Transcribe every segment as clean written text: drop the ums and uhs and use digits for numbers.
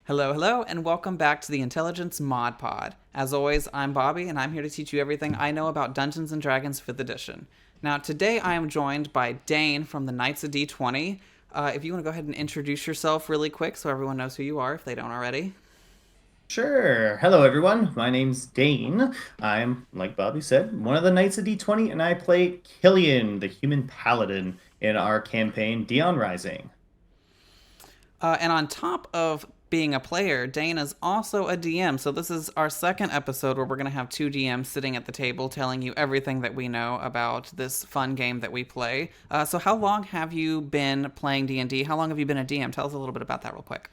Hello, hello, and welcome back to the Intelligence Mod Pod. As always, I'm Bobby, and I'm here to teach you everything I know about Dungeons and Dragons 5th Edition. Now, today I am joined by Dane from the Knights of D20. If you want to go ahead and introduce yourself really quick so everyone knows who you are if they don't already. Sure. Hello, everyone. My name's Dane. I'm, like Bobby said, one of the Knights of D20, and I play Killian, the human paladin, in our campaign Dion Rising. And on top of being a player, Dane is also a DM. So this is our second episode where we're going to have two DMs sitting at the table telling you everything that we know about this fun game that we play. So how long have you been playing D&D? How long have you been a DM? Tell us a little bit about that real quick.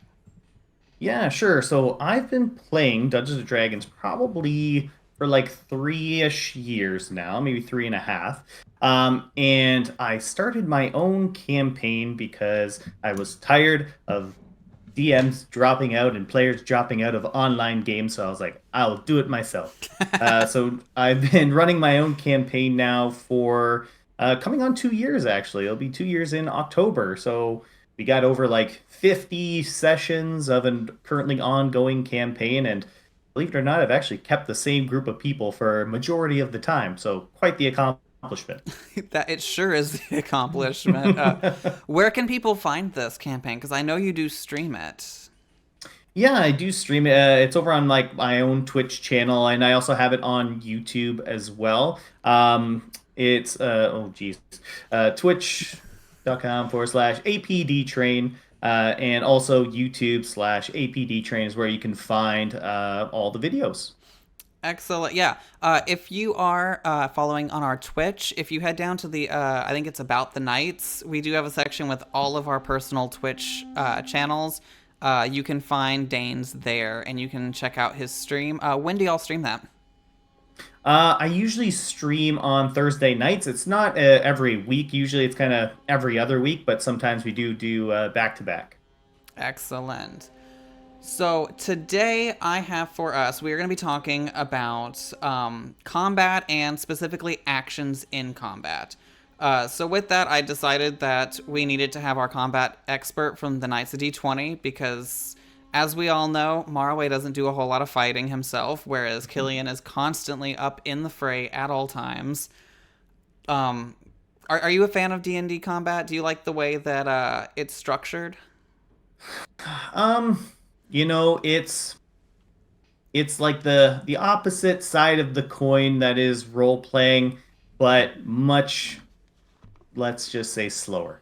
Yeah, sure. So I've been playing Dungeons and Dragons probably for like 3-ish years now, maybe 3.5. And I started my own campaign because I was tired of DMs dropping out and players dropping out of online games. So I was like, I'll do it myself. So I've been running my own campaign now for coming on 2 years, actually. It'll be 2 years in October. So we got over like 50 sessions of a currently ongoing campaign. And believe it or not, I've actually kept the same group of people for a majority of the time. So quite the accomplishment. That it sure is the accomplishment. Where can people find this campaign? Because I know you do stream it. Yeah, I do stream it. It's over on like my own Twitch channel, and I also have it on YouTube as well. It's oh geez, twitch.com/APD train, and also YouTube/APD train is where you can find all the videos. Excellent. Yeah. If you are following on our Twitch, if you head down to the, I think it's about the Knights, we do have a section with all of our personal Twitch channels. You can find Dane's there, and you can check out his stream. When do y'all stream that? I usually stream on Thursday nights. It's not every week. Usually it's kind of every other week, but sometimes we do back to back. Excellent. So today I have for us, we are going to be talking about combat and specifically actions in combat. So with that, I decided that we needed to have our combat expert from the Knights of D20 because, as we all know, Marway doesn't do a whole lot of fighting himself, whereas Killian is constantly up in the fray at all times. Um, are you a fan of D&D combat? Do you like the way that it's structured? Um, it's like the opposite side of the coin that is role playing, but much, let's just say, slower.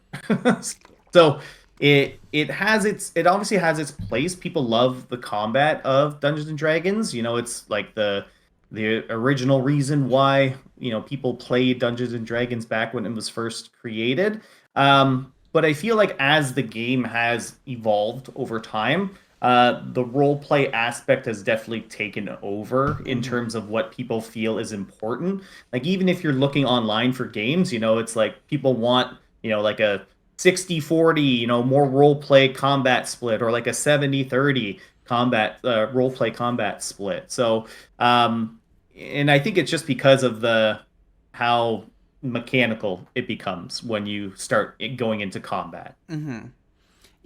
So it obviously has its place. People love the combat of Dungeons and Dragons. It's like the original reason why people played Dungeons and Dragons back when it was first created. But I feel like as the game has evolved over time, the role play aspect has definitely taken over in Mm-hmm. terms of what people feel is important. Like even if you're looking online for games, it's like people want, like a 60/40, more role play combat split, or like a 70/30 combat role play combat split. So, and I think it's just because of the how mechanical it becomes when you start going into combat. Mm-hmm.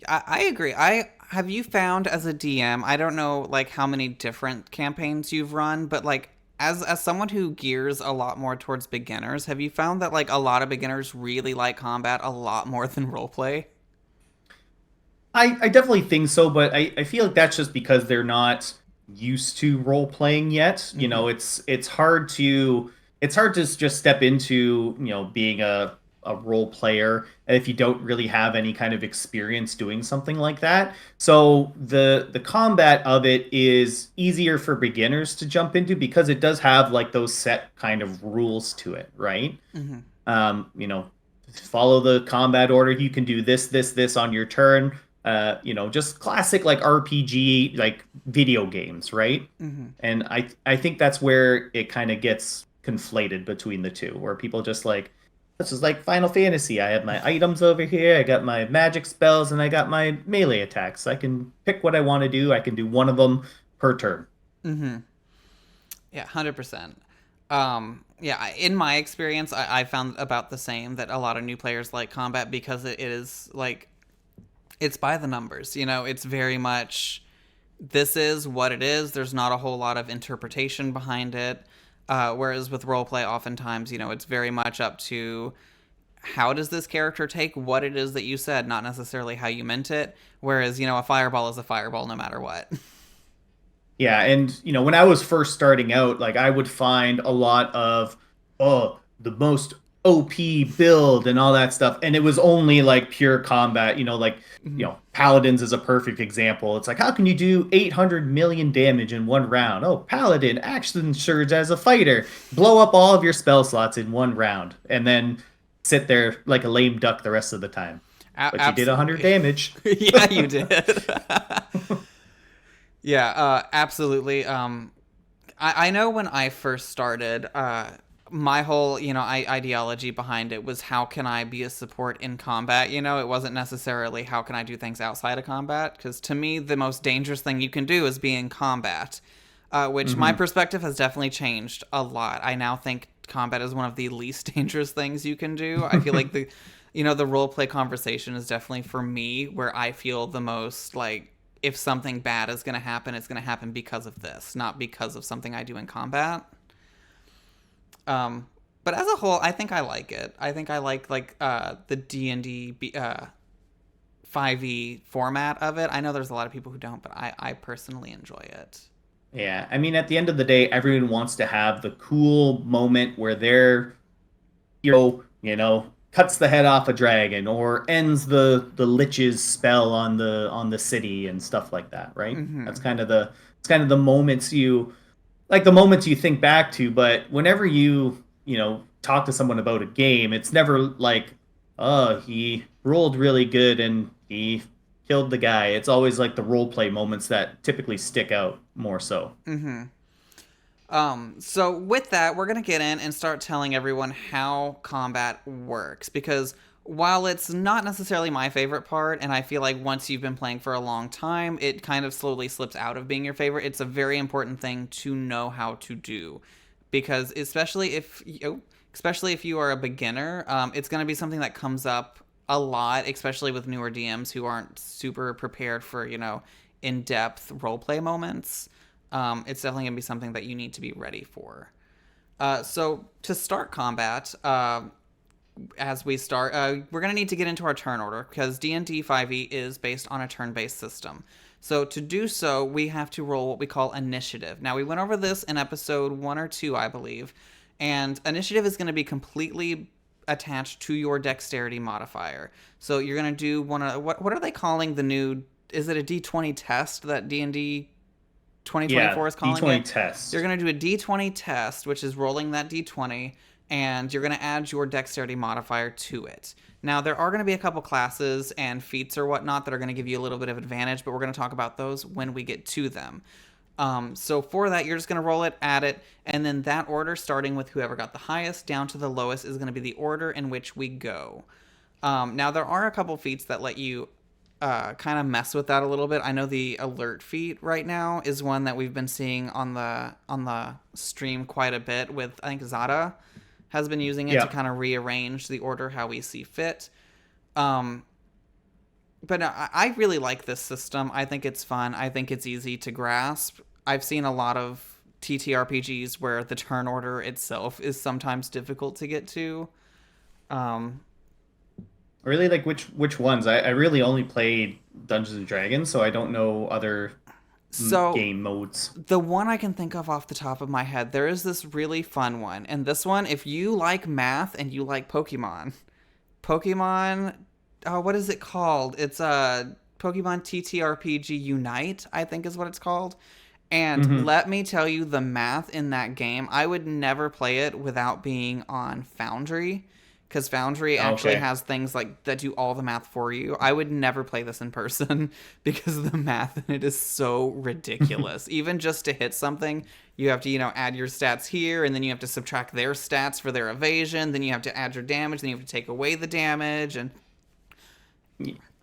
I agree. I have you found as a DM, I don't know like how many different campaigns you've run, but like as someone who gears a lot more towards beginners, have you found that like a lot of beginners really like combat a lot more than roleplay? I definitely think so, but I feel like that's just because they're not used to role playing yet. Mm-hmm. It's hard to just step into being a role player if you don't really have any kind of experience doing something like that. So the combat of it is easier for beginners to jump into because it does have like those set kind of rules to it, right? Mm-hmm. um, you know, follow the combat order. You can do this on your turn. Just classic like RPG like video games, right? Mm-hmm. And I think that's where it kind of gets conflated between the two, where people just like this is like Final Fantasy. I have my items over here. I got my magic spells and I got my melee attacks. I can pick what I want to do. I can do one of them per turn. Mm-hmm. Yeah, 100%. Yeah, in my experience, I found about the same that a lot of new players like combat because it is like it's by the numbers. It's very much this is what it is. There's not a whole lot of interpretation behind it. Whereas with roleplay, oftentimes, it's very much up to how does this character take what it is that you said, not necessarily how you meant it. Whereas, a fireball is a fireball no matter what. Yeah, and when I was first starting out, like I would find a lot of the most OP build and all that stuff, and it was only like pure combat. Like paladins is a perfect example. It's like how can you do 800 million damage in one round? Oh, paladin action surge as a fighter, blow up all of your spell slots in one round, and then sit there like a lame duck the rest of the time. But you did 100 Absolutely. damage. Yeah, you did. Yeah, absolutely. I know when I first started, my whole, ideology behind it was how can I be a support in combat? It wasn't necessarily how can I do things outside of combat, because to me, the most dangerous thing you can do is be in combat, which my Hmm. perspective has definitely changed a lot. I now think combat is one of the least dangerous things you can do. I feel like the role play conversation is definitely for me where I feel the most like if something bad is going to happen, it's going to happen because of this, not because of something I do in combat. Um, but as a whole, I think I like it. I think I like the D&D 5e format of it. I know there's a lot of people who don't, but I personally enjoy it. Yeah, I mean, at the end of the day, everyone wants to have the cool moment where their hero, cuts the head off a dragon or ends the lich's spell on the city and stuff like that, right? That's Mm-hmm. kind of the it's kind of the moments you like the moments you think back to, but whenever you talk to someone about a game, it's never like, oh, he rolled really good and he killed the guy. It's always like the role play moments that typically stick out more so. Mm-hmm. So with that, we're gonna get in and start telling everyone how combat works because while it's not necessarily my favorite part, and I feel like once you've been playing for a long time, it kind of slowly slips out of being your favorite. It's a very important thing to know how to do, because especially if you are a beginner, it's going to be something that comes up a lot, especially with newer DMs who aren't super prepared for in depth role play moments. It's definitely going to be something that you need to be ready for. So to start combat, as we start, we're going to need to get into our turn order because D&D 5e is based on a turn-based system. So to do so, we have to roll what we call initiative. Now we went over this in episode 1 or 2, I believe, and initiative is going to be completely attached to your dexterity modifier. So you're going to do one of what are they calling the new? Is it a D20 test that D&D Yeah, 2024 is calling D20 it? You're test. going to do a D20 test, which is rolling that D20, and you're going to add your dexterity modifier to it. Now, there are going to be a couple classes and feats or whatnot that are going to give you a little bit of advantage, but we're going to talk about those when we get to them. So for that, you're just going to roll it, add it, and then that order, starting with whoever got the highest down to the lowest, is going to be the order in which we go. Now, there are a couple feats that let you kind of mess with that a little bit. I know the alert feat right now is one that we've been seeing on the stream quite a bit. With I think Zada has been using it to Yeah. kind of rearrange the order how we see fit. Um, but I really like this system. I think it's fun. I think it's easy to grasp. I've seen a lot of TTRPGs where the turn order itself is sometimes difficult to get to. Um, Really like which ones? I really only played Dungeons and Dragons, so I don't know other so game modes. the one I can think of off the top of my head, there is this really fun one. And this one, if you like math and you like Pokemon, oh, what is it called? It's Pokemon TTRPG Unite, I think is what it's called. And Hmm. let me tell you, the math in that game, I would never play it without being on Foundry, because Foundry actually Okay. has things like that do all the math for you. I would never play this in person because the math in it is so ridiculous. Even just to hit something, you have to, add your stats here, and then you have to subtract their stats for their evasion, then you have to add your damage, then you have to take away the damage, and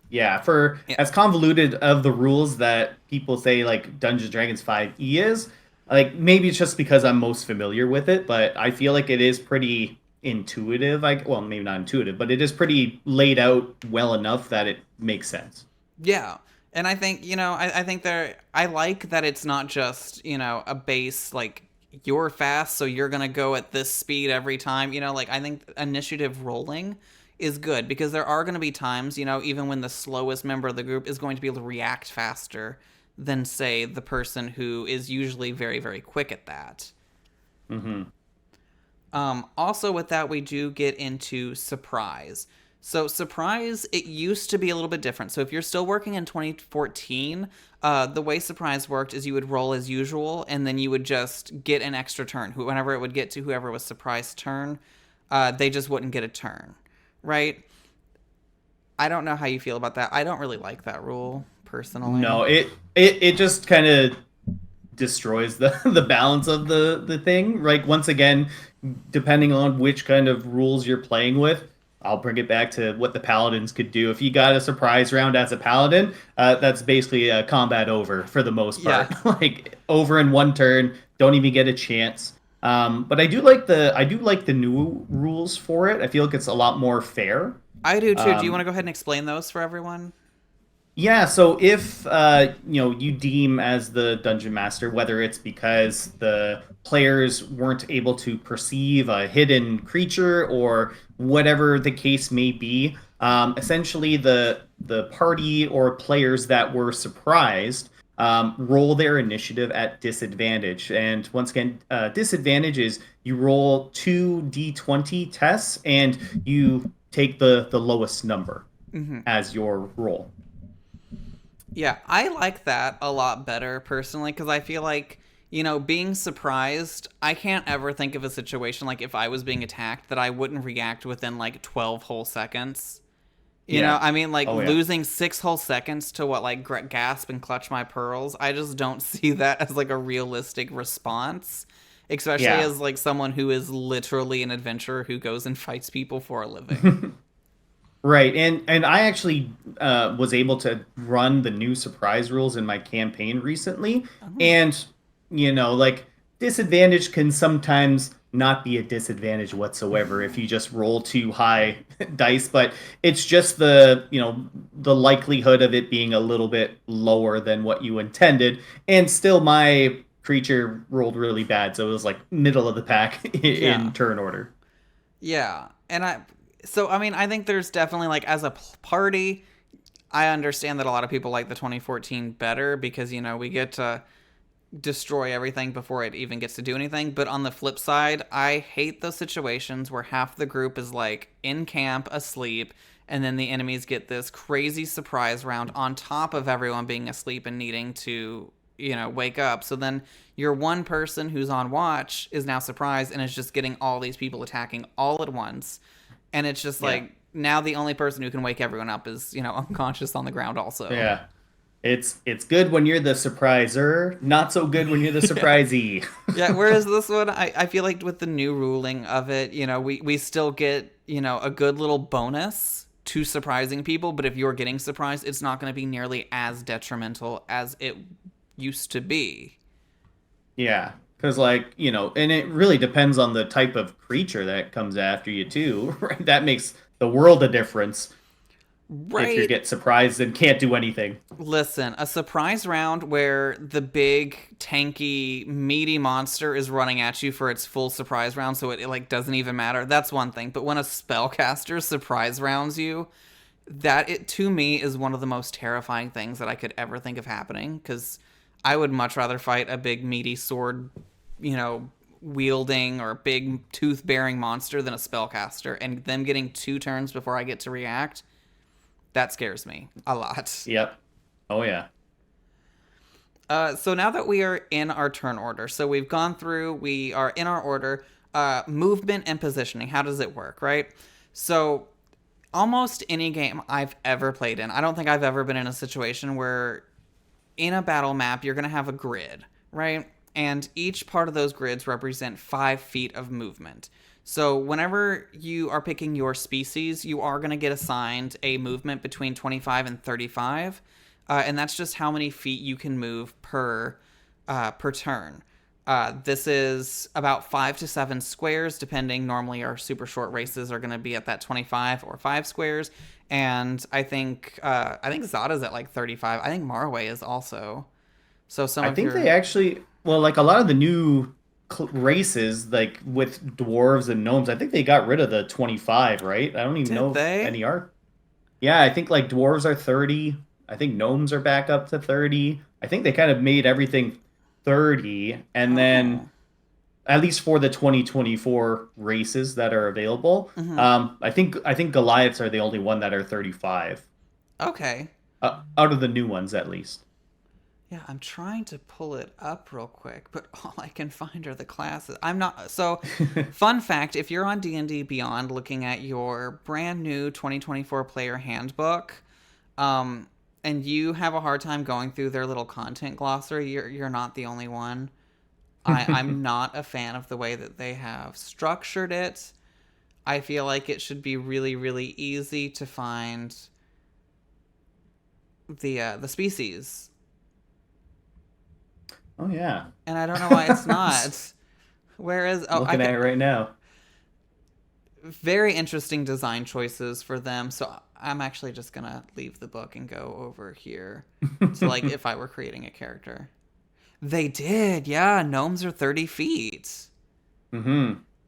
Yeah, for yeah. as convoluted of the rules that people say like Dungeons and Dragons 5e is, like maybe it's just because I'm most familiar with it, but I feel like it is pretty intuitive. Like, well, maybe not intuitive, but it is pretty laid out well enough that it makes sense. Yeah. And I think, I think I like that it's not just, a base, like, you're fast, so you're going to go at this speed every time. Like, I think initiative rolling is good because there are going to be times, even when the slowest member of the group is going to be able to react faster than, say, the person who is usually very, very quick at that. Mm-hmm. Also, with that, we do get into surprise. So, surprise, it used to be a little bit different. So, if you're still working in 2014, the way surprise worked is you would roll as usual, and then you would just get an extra turn. Whenever it would get to whoever was surprise turn, they just wouldn't get a turn, right? I don't know how you feel about that. I don't really like that rule, personally. No, it just kind of destroys the the balance of the thing. Like once again, depending on which kind of rules you're playing with, I'll bring it back to what the paladins could do. If you got a surprise round as a paladin, that's basically a combat over for the most Yeah, part. Like over in one turn, don't even get a chance. But I do like the new rules for it. I feel like it's a lot more fair. I do too. Do you want Um, to go ahead and explain those for everyone? Yeah, so if you deem as the dungeon master, whether it's because the players weren't able to perceive a hidden creature or whatever the case may be, essentially the party or players that were surprised roll their initiative at disadvantage. And once again, disadvantage is you roll two d20 tests and you take the lowest number as your roll. Yeah, I like that a lot better personally because I feel like, being surprised, I can't ever think of a situation like if I was being attacked that I wouldn't react within like 12 whole seconds. Yeah. I mean, like Oh yeah. losing 6 whole seconds to what, like gasp and clutch my pearls. I just don't see that as like a realistic response, especially Yeah. as like someone who is literally an adventurer who goes and fights people for a living. Right. And I actually was able to run the new surprise rules in my campaign recently. Oh, And like disadvantage can sometimes not be a disadvantage whatsoever if you just roll too high dice, but it's just the likelihood of it being a little bit lower than what you intended. And still my creature rolled really bad, so it was like middle of the pack in yeah. turn order. Yeah. I mean, I think there's definitely like as a party, I understand that a lot of people like the 2014 better because, we get to destroy everything before it even gets to do anything. But on the flip side, I hate those situations where half the group is like in camp asleep and then the enemies get this crazy surprise round on top of everyone being asleep and needing to, wake up. So then your one person who's on watch is now surprised and is just getting all these people attacking all at once. And it's just Yeah. like now the only person who can wake everyone up is, unconscious on the ground also. Yeah. It's good when you're the surpriser, not so good when you're the Yeah. surprisee. Yeah, whereas this one, I feel like with the new ruling of it, we still get, a good little bonus to surprising people, but if you're getting surprised, it's not going to be nearly as detrimental as it used to be. Yeah, because and it really depends on the type of creature that comes after you too, right? That makes the world a difference if you Right. get surprised and can't do anything. Listen, a surprise round where the big, tanky, meaty monster is running at you for its full surprise round, so it like doesn't even matter. That's one thing. But when a spellcaster surprise rounds you, that it to me is one of the most terrifying things that I could ever think of happening. Because I would much rather fight a big, meaty sword, wielding or big tooth bearing monster than a spellcaster. And them getting 2 turns before I get to react, that scares me a lot. Yep. Oh yeah. So now that we are in our turn order, so we've gone through, we are in our order, movement and positioning. How does it work, right? So almost any game I've ever played in, I don't think I've ever been in a situation where in a battle map you're going to have a grid, right? And each part of those grids represent 5 feet of movement. So whenever you are picking your species, you are going to get assigned a movement between 25 and 35, and that's just how many feet you can move per turn. This is about 5 to 7 squares, depending. Normally, our super short races are going to be at that 25 or 5 squares, and I think Zada's at like 35. I think Marway is also. So some I of think they your actually, well, like a lot of the new races, like with dwarves and gnomes, I think they got rid of the 25, right? I don't even did know if they? any are. Yeah, I think like dwarves are 30. I think gnomes are back up to 30. I think they kind of made everything 30. And then, Oh, at least for the 2024 races that are available, hmm, I think Goliaths are the only one that are 35. okay. Out of the new ones, at least. Yeah, I'm trying to pull it up real quick, but all I can find are the classes. I'm not so. Fun fact: if you're on D&D Beyond, looking at your brand new 2024 player handbook, um, and you have a hard time going through their little content glossary, you're not the only one. I'm not a fan of the way that they have structured it. I feel like it should be really, really easy to find the species, Oh yeah. and I don't know why it's not. Whereas, oh, I Looking could. at it right now. Very interesting design choices for them. So I'm actually just gonna leave the book and go over here to like if I were creating a character. They did, yeah. Gnomes are 30 feet.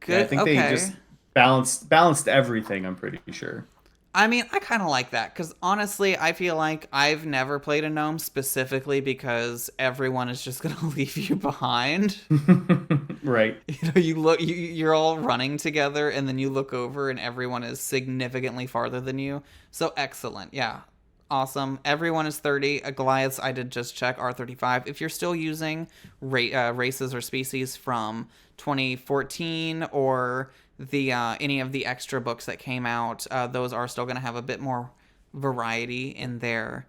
Yeah, I Good. think they Okay. just balanced everything, I'm pretty sure. I mean, I kind of like that because honestly, I feel like I've never played a gnome specifically because everyone is just gonna leave you behind. Right. You're all running together, and then you look over, and everyone is significantly farther than you. So excellent, yeah, awesome. Everyone is 30. Goliaths, I did just check, are 35. If you're still using races or species from 2014 or the any of the extra books that came out, those are still going to have a bit more variety in their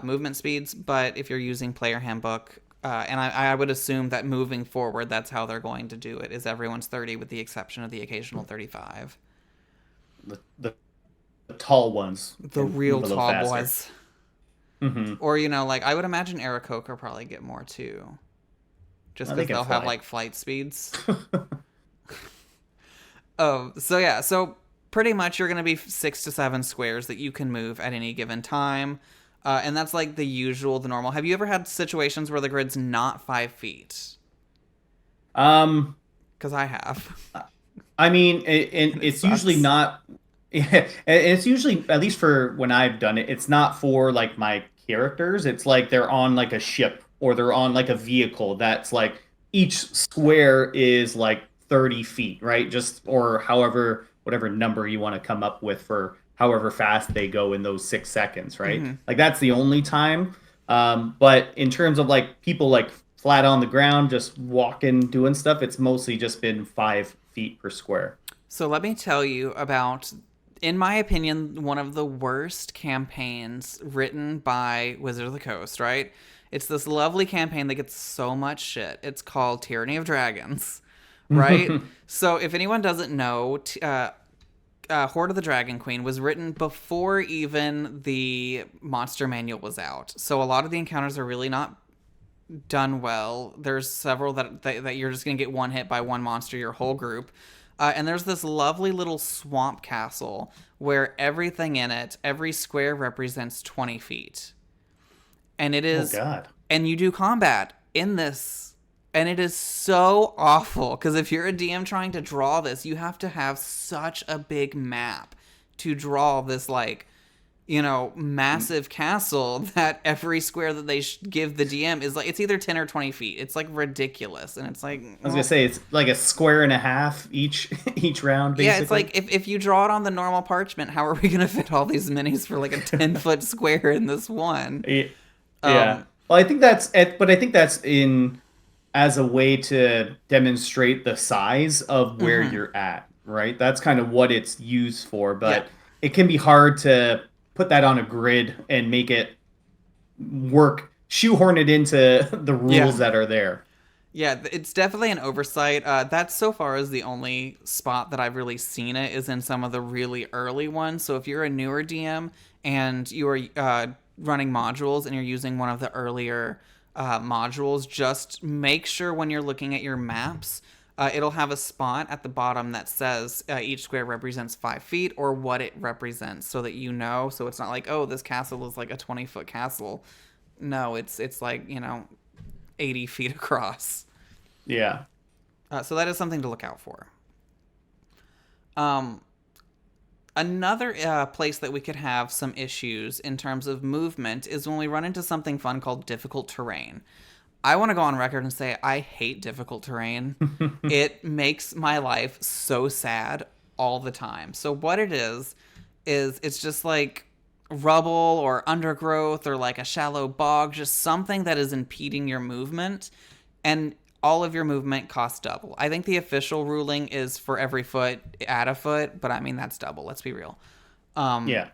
movement speeds. But if you're using player handbook, and I would assume that moving forward, that's how they're going to do it. Is everyone's 30 with the exception of the occasional 35. The tall ones The can real move a little tall faster. boys, Hmm. or like I would imagine Aarakocra probably get more too, just They because can they'll have fly. like flight speeds. So yeah, so pretty much you're gonna be 6 to 7 squares that you can move at any given time. And that's like the usual, the normal. Have you ever had situations where the grid's not 5 feet? Um, Because I have, I mean, and it it's usually sucks. not. It's usually, at least for when I've done it, it's not for like my characters. It's like they're on like a ship or they're on like a vehicle that's like each square is like 30 feet, right? Just or however, whatever number you want to come up with for however fast they go in those 6 seconds, right? Hmm. Like that's the only time. But in terms of like people like flat on the ground, just walking, doing stuff, it's mostly just been 5 feet per square. So let me tell you about, in my opinion, one of the worst campaigns written by Wizard of the Coast, right? It's this lovely campaign that gets so much shit. It's called Tyranny of Dragons, right? So if anyone doesn't know, Horde of the Dragon Queen was written before even the monster manual was out. So a lot of the encounters are really not done well. There's several that you're just gonna get one hit by one monster, your whole group. And there's this lovely little swamp castle where everything in it, every square represents 20 feet. And it Oh is, God. and you do combat in this. And it is so awful because if you're a DM trying to draw this, you have to have such a big map to draw this, like, massive castle that every square that they give the DM is like, it's either 10 or 20 feet. It's like ridiculous. And it's like, I was gonna well, say it's like a square and a half each each round, yeah, it's basically. like if you draw it on the normal parchment, how are we going to fit all these minis for like a 10-foot square in this one? Yeah. Yeah. Um, Well, I think that's it, but I think that's in as a way to demonstrate the size of where mhm. you're at, right? That's kind of what it's used for, Yeah. but it can be hard to put that on a grid and make it work, shoehorn it into the Yeah. rules that are there. Yeah, it's definitely an oversight. That's so far is the only spot that I've really seen it is in some of the really early ones. So if you're a newer DM and you are running modules and you're using one of the earlier modules, just make sure when you're looking at your maps, it'll have a spot at the bottom that says each square represents 5 feet or what it represents, so that you know. So it's not like, oh, this castle is like a 20-foot castle. No, it's like, 80 feet across. Yeah. So that is something to look out for. Another place that we could have some issues in terms of movement is when we run into something fun called difficult terrain. I want to go on record and say I hate difficult terrain. It makes my life so sad all the time. So what it is it's just like rubble or undergrowth or like a shallow bog, just something that is impeding your movement, and all of your movement costs double. I think the official ruling is for every foot, add a foot, but I mean, that's double. Let's be real. Yeah.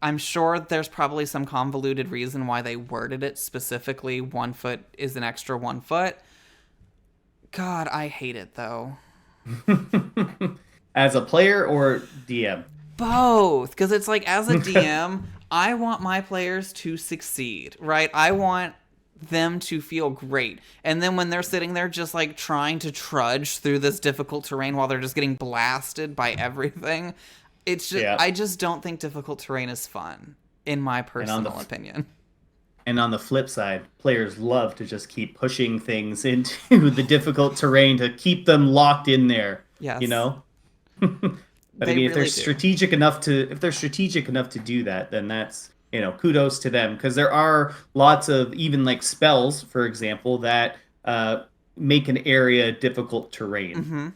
I'm sure there's probably some convoluted reason why they worded it specifically. 1 foot is an extra 1 foot. God, I hate it though. As a player or DM? Both, because it's like, as a DM, I want my players to succeed, right? I want them to feel great. And then when they're sitting there just like trying to trudge through this difficult terrain while they're just getting blasted by everything, it's just, I just don't think difficult terrain is fun, in my personal opinion. And on the flip side, players love to just keep pushing things into the difficult terrain to keep them locked in there. Yes. But I mean, if they're strategic enough to do that, then that's, kudos to them, because there are lots of even like spells, for example, that make an area difficult terrain. Mm-hmm.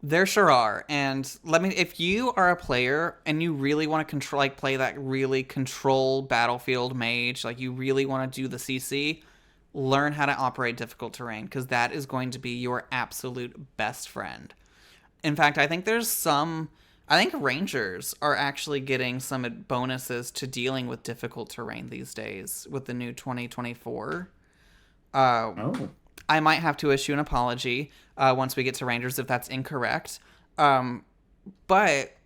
There sure are. And if you are a player and you really want to play that really control battlefield mage, like you really want to do the CC, learn how to operate difficult terrain, because that is going to be your absolute best friend. In fact, I think rangers are actually getting some bonuses to dealing with difficult terrain these days with the new 2024. I might have to issue an apology once we get to rangers if that's incorrect. But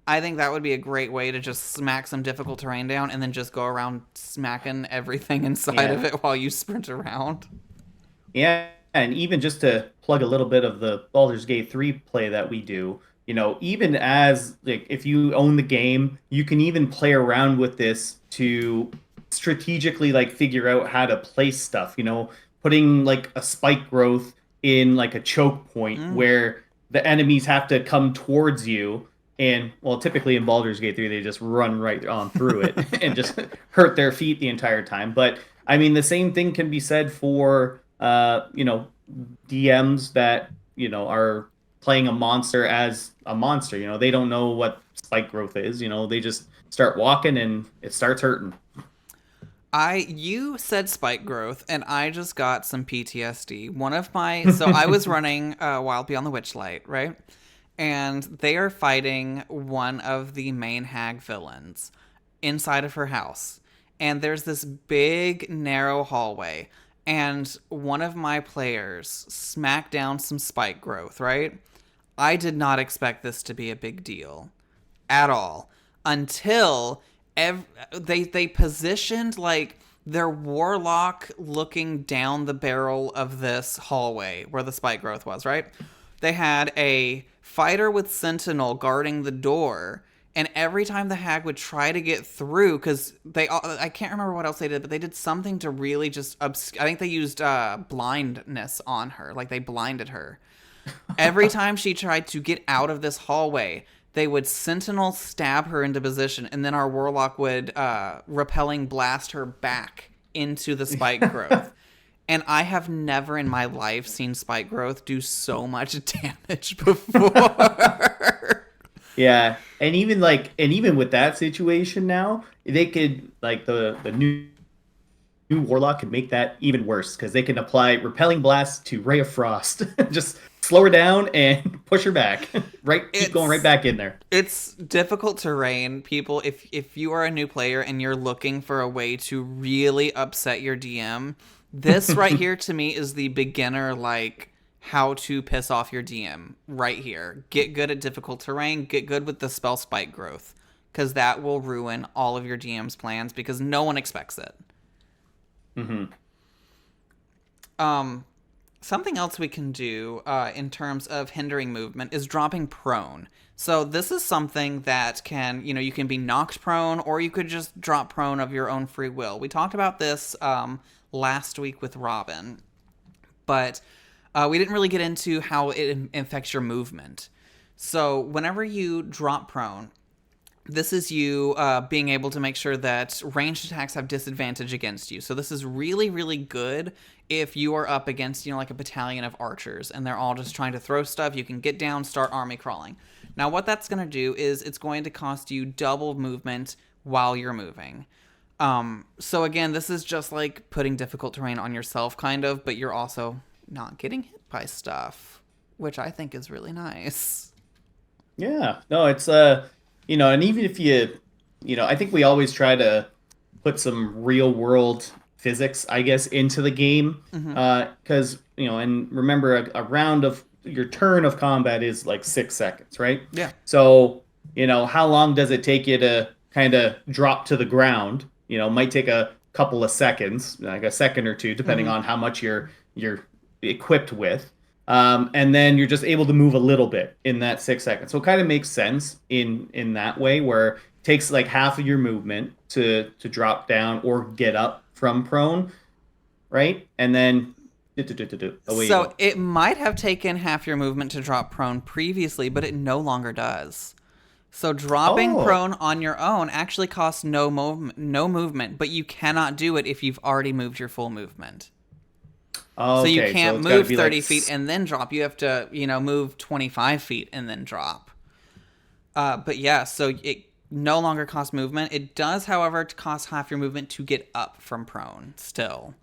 I think that would be a great way to just smack some difficult terrain down and then just go around smacking everything inside of it while you sprint around. Yeah, and even just to plug a little bit of the Baldur's Gate 3 play that we do, even as, like, if you own the game, you can even play around with this to strategically, like, figure out how to place stuff, putting, like, a spike growth in, like, a choke point where the enemies have to come towards you. And, well, typically in Baldur's Gate 3, they just run right on through it and just hurt their feet the entire time. But, I mean, the same thing can be said for, DMs that, are playing a monster as a monster. They don't know what spike growth is. They just start walking and it starts hurting. You said spike growth, and I just got some PTSD. So I was running Wild Beyond the Witchlight, right? And they are fighting one of the main hag villains inside of her house. And there's this big, narrow hallway. And one of my players smacked down some spike growth, right? I did not expect this to be a big deal at all until they positioned like their warlock looking down the barrel of this hallway where the spike growth was, right? They had a fighter with sentinel guarding the door, and every time the hag would try to get through, because I can't remember what else they did, but they did something to really just I think they used blindness on her, like they blinded her. Every time she tried to get out of this hallway, they would sentinel stab her into position, and then our warlock would repelling blast her back into the spike growth. And I have never in my life seen spike growth do so much damage before. Yeah, and even with that situation now, they could, like, the new warlock could make that even worse, because they can apply repelling blast to Ray of Frost. Just slow her down and push her back. Keep going right back in there. It's difficult terrain, people. If you are a new player and you're looking for a way to really upset your DM, this right here to me is the beginner, like, how to piss off your DM right here. Get good at difficult terrain. Get good with the spell spike growth, because that will ruin all of your DM's plans because no one expects it. Mm-hmm. Um, Something else we can do in terms of hindering movement is dropping prone. So this is something that can, you can be knocked prone or you could just drop prone of your own free will. We talked about this last week with Robin, but we didn't really get into how it affects your movement. So whenever you drop prone, this is you being able to make sure that ranged attacks have disadvantage against you. So this is really, really good if you are up against, like a battalion of archers and they're all just trying to throw stuff. You can get down, start army crawling. Now, what that's going to do is it's going to cost you double movement while you're moving. So again, this is just like putting difficult terrain on yourself, kind of, but you're also not getting hit by stuff, which I think is really nice. Yeah, no, it's and even if I think we always try to put some real world physics, I guess, into the game, because and remember a round of your turn of combat is like 6 seconds, right? Yeah. So how long does it take you to kind of drop to the ground? Might take a couple of seconds, like a second or two, depending on how much you're equipped with. And then you're just able to move a little bit in that 6 seconds. So it kind of makes sense in that way, where it takes like half of your movement to drop down or get up from prone, right? And then away you So go. it might have taken half your movement to drop prone previously, but it no longer does. So dropping Oh, prone on your own actually costs no movement, but you cannot do it if you've already moved your full movement. So you okay. So can't it's got to move be like 30 feet and then drop. You have to, move 25 feet and then drop. But yeah, so it no longer costs movement. It does, however, cost half your movement to get up from prone still.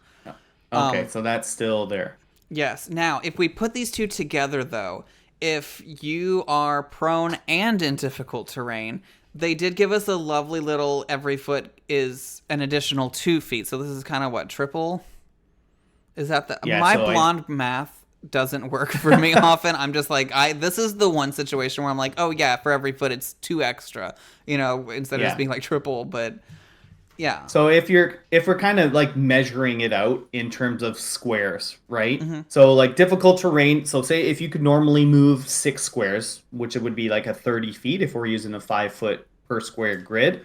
okay. So that's still there. Yes. Now, if we put these two together, though, if you are prone and in difficult terrain, they did give us a lovely little every foot is an additional 2 feet. So this is kind of what, triple? Is that the Yeah. my So I blonde math doesn't work for me often. I'm just like this is the one situation where I'm like, oh yeah, for every foot it's two extra, instead of just yeah. being like triple. But yeah. So if we're kind of like measuring it out in terms of squares, right? Mm-hmm. So like difficult terrain, so say if you could normally move 6 squares, which it would be like a 30 feet if we're using a 5 foot per square grid.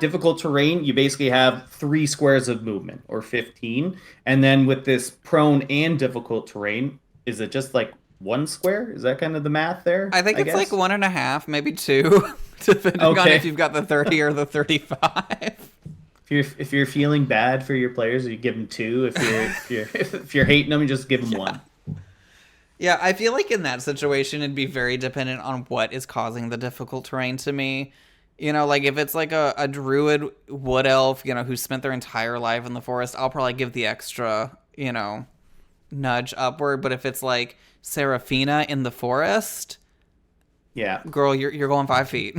Difficult terrain, you basically have 3 squares of movement or 15. And then with this prone and difficult terrain, is it just like 1 square? Is that kind of the math there, I think I it's like guess? 1.5, maybe two, depending on if Okay. you've got the 30 or the 35. If you're feeling bad for your players, you give them two. If you're hating them, you just give them one. Yeah, I feel like in that situation, it'd be very dependent on what is causing the difficult terrain to me. Like if it's like a druid wood elf, who spent their entire life in the forest, I'll probably give the extra, nudge upward. But if it's like Seraphina in the forest, Yeah. girl, you're going 5 feet.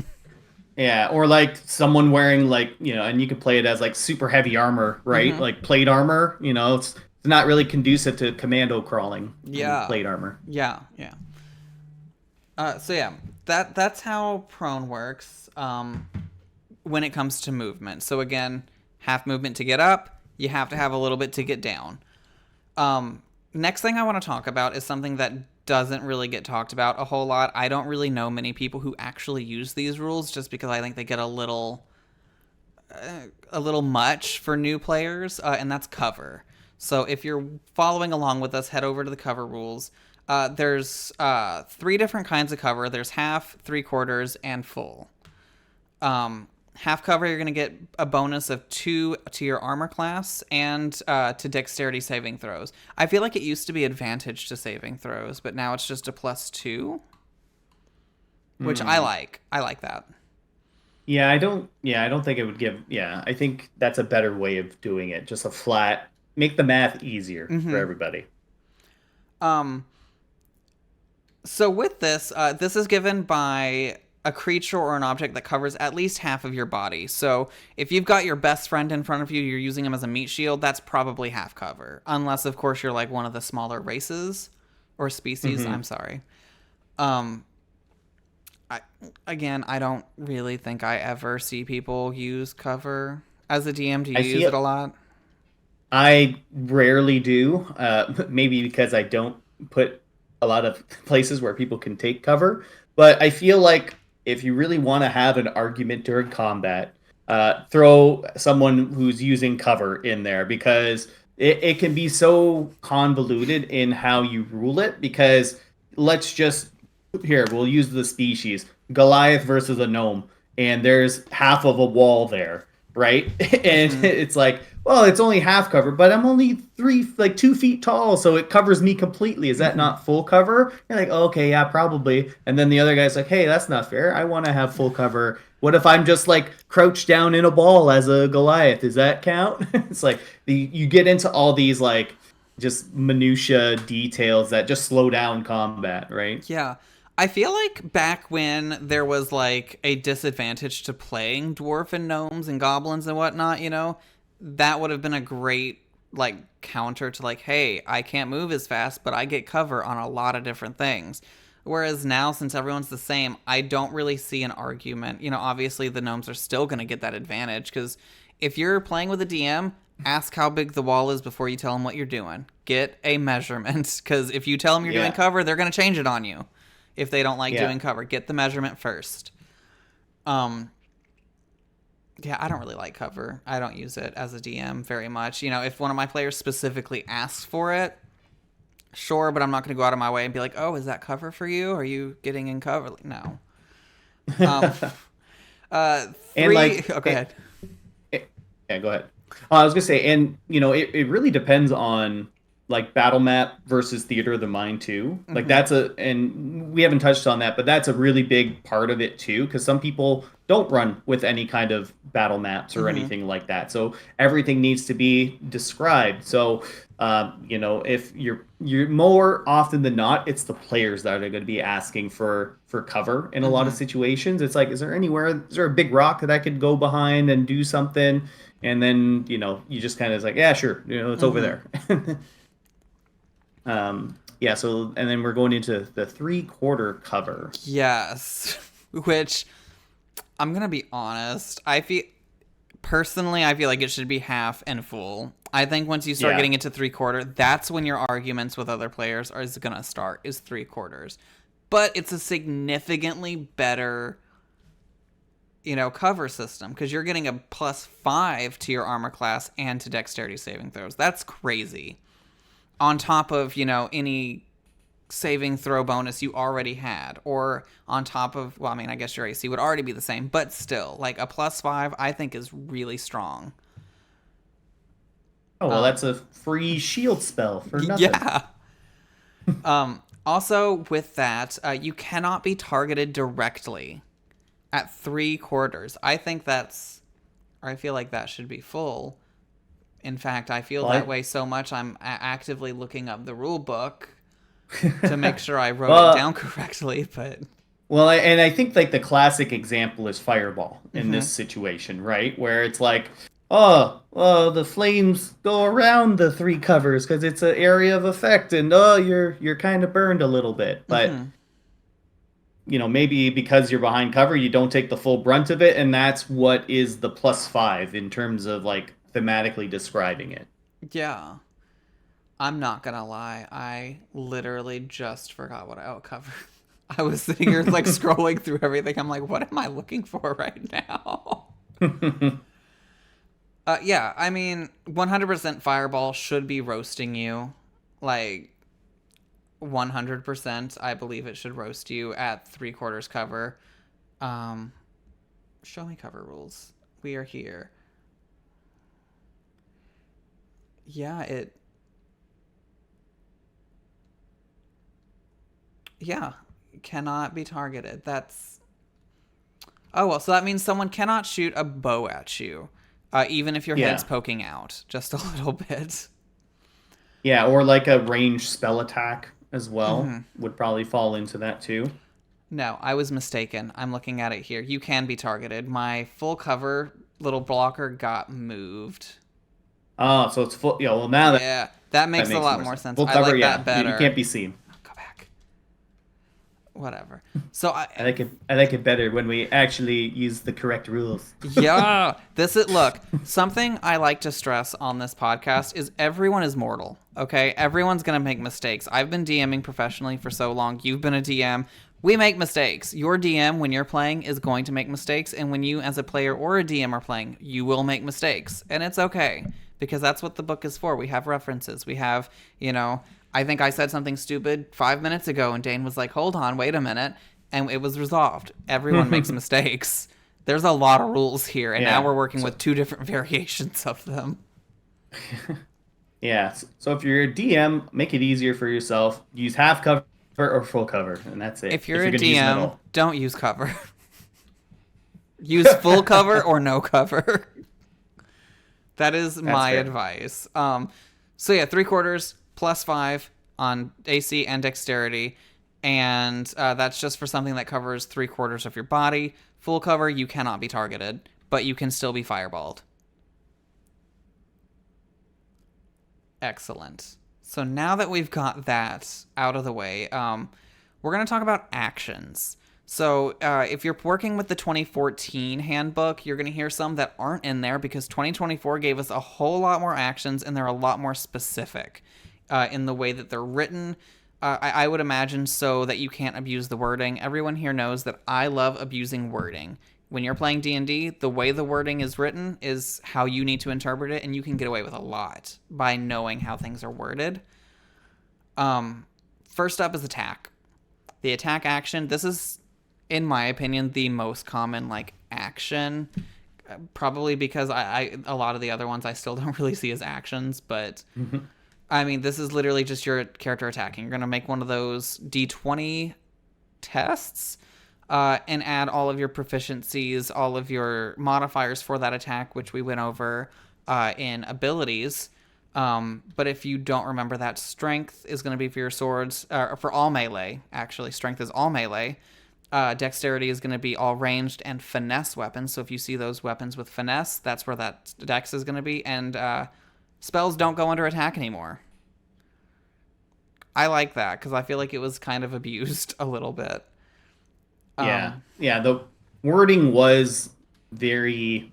Yeah, or like someone wearing like, and you can play it as like super heavy armor, right? Mm-hmm. Like plate armor, it's not really conducive to commando crawling on Yeah, plate armor. yeah, yeah. So yeah, that's how prone works. When it comes to movement. So again, half movement to get up, you have to have a little bit to get down. Next thing I want to talk about is something that doesn't really get talked about a whole lot. I don't really know many people who actually use these rules just because I think they get a little much for new players, and that's cover. So if you're following along with us, head over to the cover rules. There's 3 different kinds of cover. There's half, 3/4, and full. Half cover, you're going to get a bonus of 2 to your armor class and to dexterity saving throws. I feel like it used to be advantage to saving throws, but now it's just a +2, which I Hmm. like. I like that. Yeah, I don't think it would give, yeah, I think that's a better way of doing it. Just a flat, make the math easier for Mm-hmm. everybody. Um, so with this, this is given by a creature or an object that covers at least half of your body. So if you've got your best friend in front of you, you're using him as a meat shield, that's probably half cover. Unless, of course, you're like one of the smaller races or species. I'm Hmm. sorry. Um, again, I don't really think I ever see people use cover. As a DM, do you I use feel it a lot? I rarely do, maybe because I don't put a lot of places where people can take cover. But I feel like if you really want to have an argument during combat, throw someone who's using cover in there because it can be so convoluted in how you rule it. Because let's just here, we'll use the species Goliath versus a gnome, and there's half of a wall there, right? And Mm-hmm. it's like, well, it's only half cover, but I'm only like 2 feet tall, so it covers me completely. Is that Mm-hmm. not full cover? You're like, oh, okay, yeah, probably. And then the other guy's like, hey, that's not fair. I want to have full cover. What if I'm just like crouched down in a ball as a Goliath? Does that count? It's like you get into all these like just minutia details that just slow down combat, right? Yeah. I feel like back when there was like a disadvantage to playing dwarf and gnomes and goblins and whatnot, that would have been a great like counter to like, hey, I can't move as fast, but I get cover on a lot of different things. Whereas now, since everyone's the same, I don't really see an argument. Obviously the gnomes are still going to get that advantage because if you're playing with a DM, ask how big the wall is before you tell them what you're doing. Get a measurement because if you tell them you're doing Yeah, cover, they're going to change it on you. If they don't like yeah. doing cover, get the measurement first. Um, yeah, I don't really like cover. I don't use it as a DM very much. If one of my players specifically asks for it, sure, but I'm not going to go out of my way and be like, "Oh, is that cover for you? Are you getting in cover?" Like, no. Um, And three. like Oh, go ahead. yeah, go ahead. I was gonna say, and it really depends on like battle map versus theater of the mind too. Like Mm-hmm. and we haven't touched on that, but that's a really big part of it too, because some people don't run with any kind of battle maps or Mm-hmm. anything like that. So everything needs to be described. So if you're more often than not, it's the players that are going to be asking for cover in a lot of Mm-hmm. situations. It's like, is there a big rock that I could go behind and do something? And then you just kind of like, yeah, sure, it's over Mm-hmm. there. Yeah, so and then we're going into the 3/4 cover. Yes. Which I'm gonna be honest. I feel like it should be half and full. I think once you start Yeah. getting into 3/4, that's when your arguments with other players is gonna start. Is 3/4, but it's a significantly better, cover system because you're getting a +5 to your armor class and to dexterity saving throws. That's crazy. On top of any saving throw bonus you already had, or on top of, well, I mean, I guess your AC would already be the same, but still, like a +5, I think is really strong. Oh, well, that's Um, a free shield spell for nothing. yeah. Also, with that, you cannot be targeted directly at 3/4. I feel like that should be full. In fact, I feel Well, that way so much I'm actively looking up the rule book to make sure I wrote it down well, correctly, but. and I think like the classic example is Fireball in Mm-hmm. this situation, right? Where it's like, oh, the flames go around the three covers because it's an area of effect, and oh, you're kind of burned a little bit, but Mm-hmm. maybe because you're behind cover, you don't take the full brunt of it, and that's what is the +5 in terms of like thematically describing it. Yeah. I'm not gonna lie. I literally just forgot what I covered. I was sitting here like scrolling through everything. I'm like, what am I looking for right now? Yeah, I mean, 100% Fireball should be roasting you. Like, 100%, I believe it should roast you at 3/4 cover. Um, Show me cover rules. We are here. Yeah, yeah, cannot be targeted. Oh, well, so that means someone cannot shoot a bow at you, even if your head's Yeah. poking out just a little bit. Yeah, or like a ranged spell attack as well Mm-hmm. would probably fall into that too. No, I was mistaken. I'm looking at it here. You can be targeted. My full cover little blocker got moved. Oh, so it's full. Yeah, well, now Yeah, that that makes a makes lot more more sense. sense. Full I cover, like that yeah. You better. can't be seen. Go back. whatever. So I like it better when we actually use the correct rules. yeah, look, something I like to stress on this podcast is everyone is mortal, okay? Everyone's going to make mistakes. I've been DMing professionally for so long. You've been a DM. We make mistakes. Your DM, when you're playing, is going to make mistakes. And when you, as a player or a DM, are playing, you will make mistakes. And it's okay, because that's what the book is for. We have references. We have, I think I said something stupid 5 minutes ago, and Dane was like, hold on, wait a minute. And it was resolved. Everyone makes mistakes. There's a lot of rules here, and now we're working with two different variations of them. Yeah. So if you're a DM, make it easier for yourself. Use half cover or full cover, and that's it. If you're a DM, don't use cover. Use full cover or no cover. That is my advice. So yeah, 3/4 +5 on AC and dexterity. And that's just for something that covers 3/4 of your body. Full cover, you cannot be targeted, but you can still be fireballed. Excellent. So now that we've got that out of the way, we're going to talk about actions. So if you're working with the 2014 handbook, you're going to hear some that aren't in there because 2024 gave us a whole lot more actions, and they're a lot more specific in the way that they're written. I would imagine so that you can't abuse the wording. Everyone here knows that I love abusing wording. When you're playing D&D, the way the wording is written is how you need to interpret it, and you can get away with a lot by knowing how things are worded. First up is attack. The attack action, this is, in my opinion, the most common, action. Probably because I a lot of the other ones I still don't really see as actions, but... Mm-hmm. I mean, this is literally just your character attacking. You're going to make one of those D20 tests and add all of your proficiencies, all of your modifiers for that attack, which we went over in abilities. But if you don't remember that, strength is going to be for your swords, for all melee, actually. Strength is all melee. Dexterity is going to be all ranged and finesse weapons. So if you see those weapons with finesse, that's where that dex is going to be. And... spells don't go under attack anymore. I like that because I feel like it was kind of abused a little bit. Yeah. The wording was very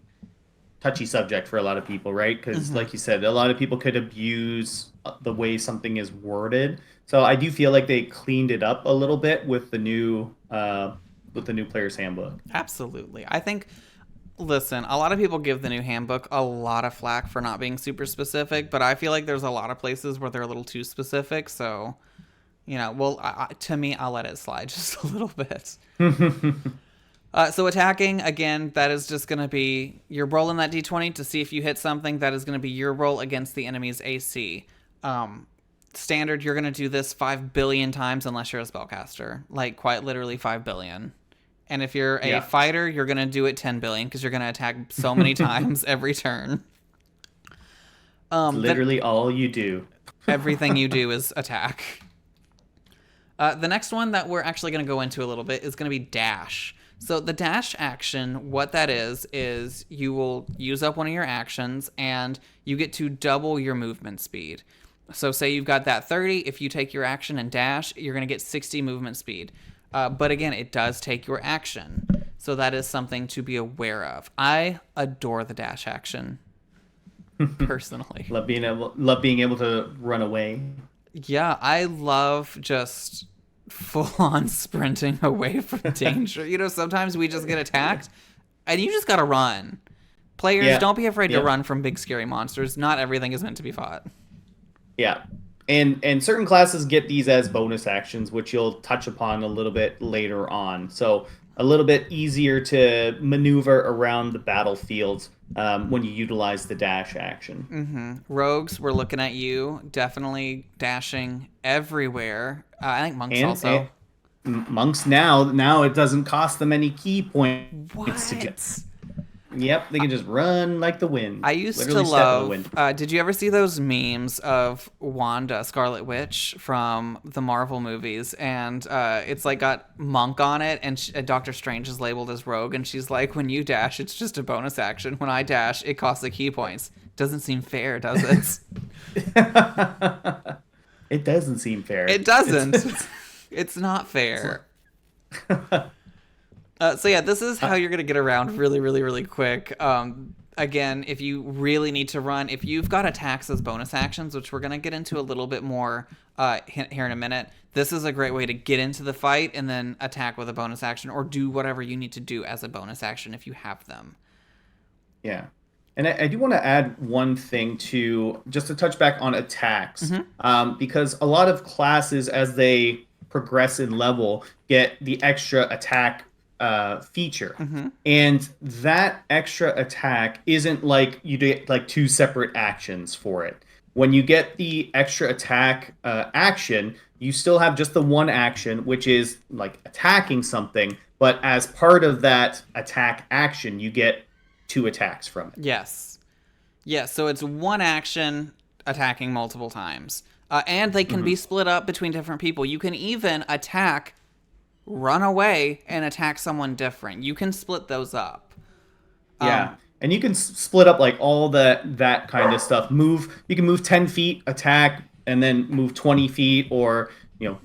touchy subject for a lot of people, right? Because like you said, a lot of people could abuse the way something is worded. So I do feel like they cleaned it up a little bit with the new player's handbook. Absolutely. I think... Listen, a lot of people give the new handbook a lot of flack for not being super specific, but I feel like there's a lot of places where they're a little too specific, so, to me, I'll let it slide just a little bit. So attacking, again, that is just going to be, you're rolling that d20 to see if you hit something. That is going to be your roll against the enemy's AC. Standard, you're going to do this 5 billion times unless you're a spellcaster. Quite literally 5 billion. And if you're a fighter, you're going to do it 10 billion because you're going to attack so many times every turn. Literally all you do. Everything you do is attack. The next one that we're actually going to go into a little bit is going to be dash. So the dash action, what that is you will use up one of your actions and you get to double your movement speed. So say you've got that 30. If you take your action and dash, you're going to get 60 movement speed. But again, it does take your action. So that is something to be aware of. I adore the dash action, personally. Love being able to run away. Yeah, I love just full-on sprinting away from danger. Sometimes we just get attacked, and you just gotta run. Players, don't be afraid to run from big, scary monsters. Not everything is meant to be fought. Yeah. And certain classes get these as bonus actions, which you'll touch upon a little bit later on. So a little bit easier to maneuver around the battlefield when you utilize the dash action. Mm-hmm. Rogues, we're looking at you. Definitely dashing everywhere. I think monks also. Monks now it doesn't cost them any key points to get. Yep, they can just run like the wind. I used to love... did you ever see those memes of Wanda, Scarlet Witch, from the Marvel movies? And it's got monk on it, and Doctor Strange is labeled as rogue, and she's like, when you dash, it's just a bonus action. When I dash, it costs the key points. Doesn't seem fair, does it? It doesn't seem fair. It doesn't. It's not fair. So yeah, this is how Uh, you're gonna get around really, really, really quick. Again, if you really need to run, if you've got attacks as bonus actions, which we're gonna get into a little bit more here in a minute, this is a great way to get into the fight and then attack with a bonus action, or do whatever you need to do as a bonus action if you have them. yeah. And I do want to add one thing to just to touch back on attacks, Mm-hmm. because a lot of classes, as they progress in level, get the extra attack feature. Mm-hmm. And that extra attack isn't like you get like two separate actions for it. When you get the extra attack action, you still have just the one action, which is like attacking something. But as part of that attack action, you get two attacks from it. Yes. Yes. So it's one action attacking multiple times, and they can be Hmm. split up between different people. You can even attack, run away, and attack someone different. You can split those up. Yeah. Um, And you can split up like all that kind of stuff. Move, you can move 10 feet, attack, and then move 20 feet, or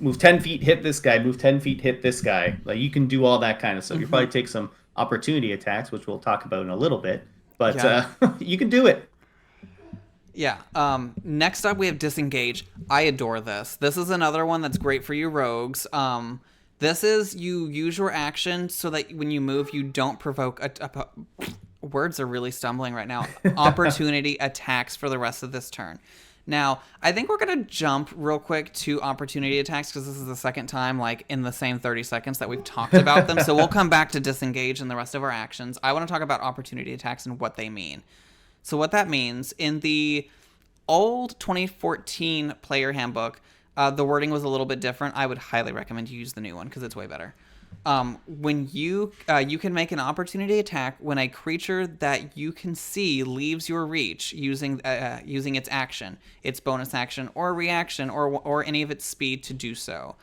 move 10 feet, hit this guy, move 10 feet, hit this guy. Like you can do all that kind of stuff. You mhm. probably take some opportunity attacks, which we'll talk about in a little bit, but Yeah. you can do it. Yeah. Next up, we have disengage. I adore this. This is another one that's great for you rogues. This is you use your action so that when you move, you don't provoke words are really stumbling right now. Opportunity attacks for the rest of this turn. Now, I think we're gonna jump real quick to opportunity attacks because this is the second time, like in the same 30 seconds that we've talked about them. So we'll come back to disengage and the rest of our actions. I want to talk about opportunity attacks and what they mean. So what that means in the old 2014 player handbook, the wording was a little bit different. I would highly recommend you use the new one because it's way better. When you can make an opportunity attack when a creature that you can see leaves your reach using its action, its bonus action or reaction or any of its speed to do so.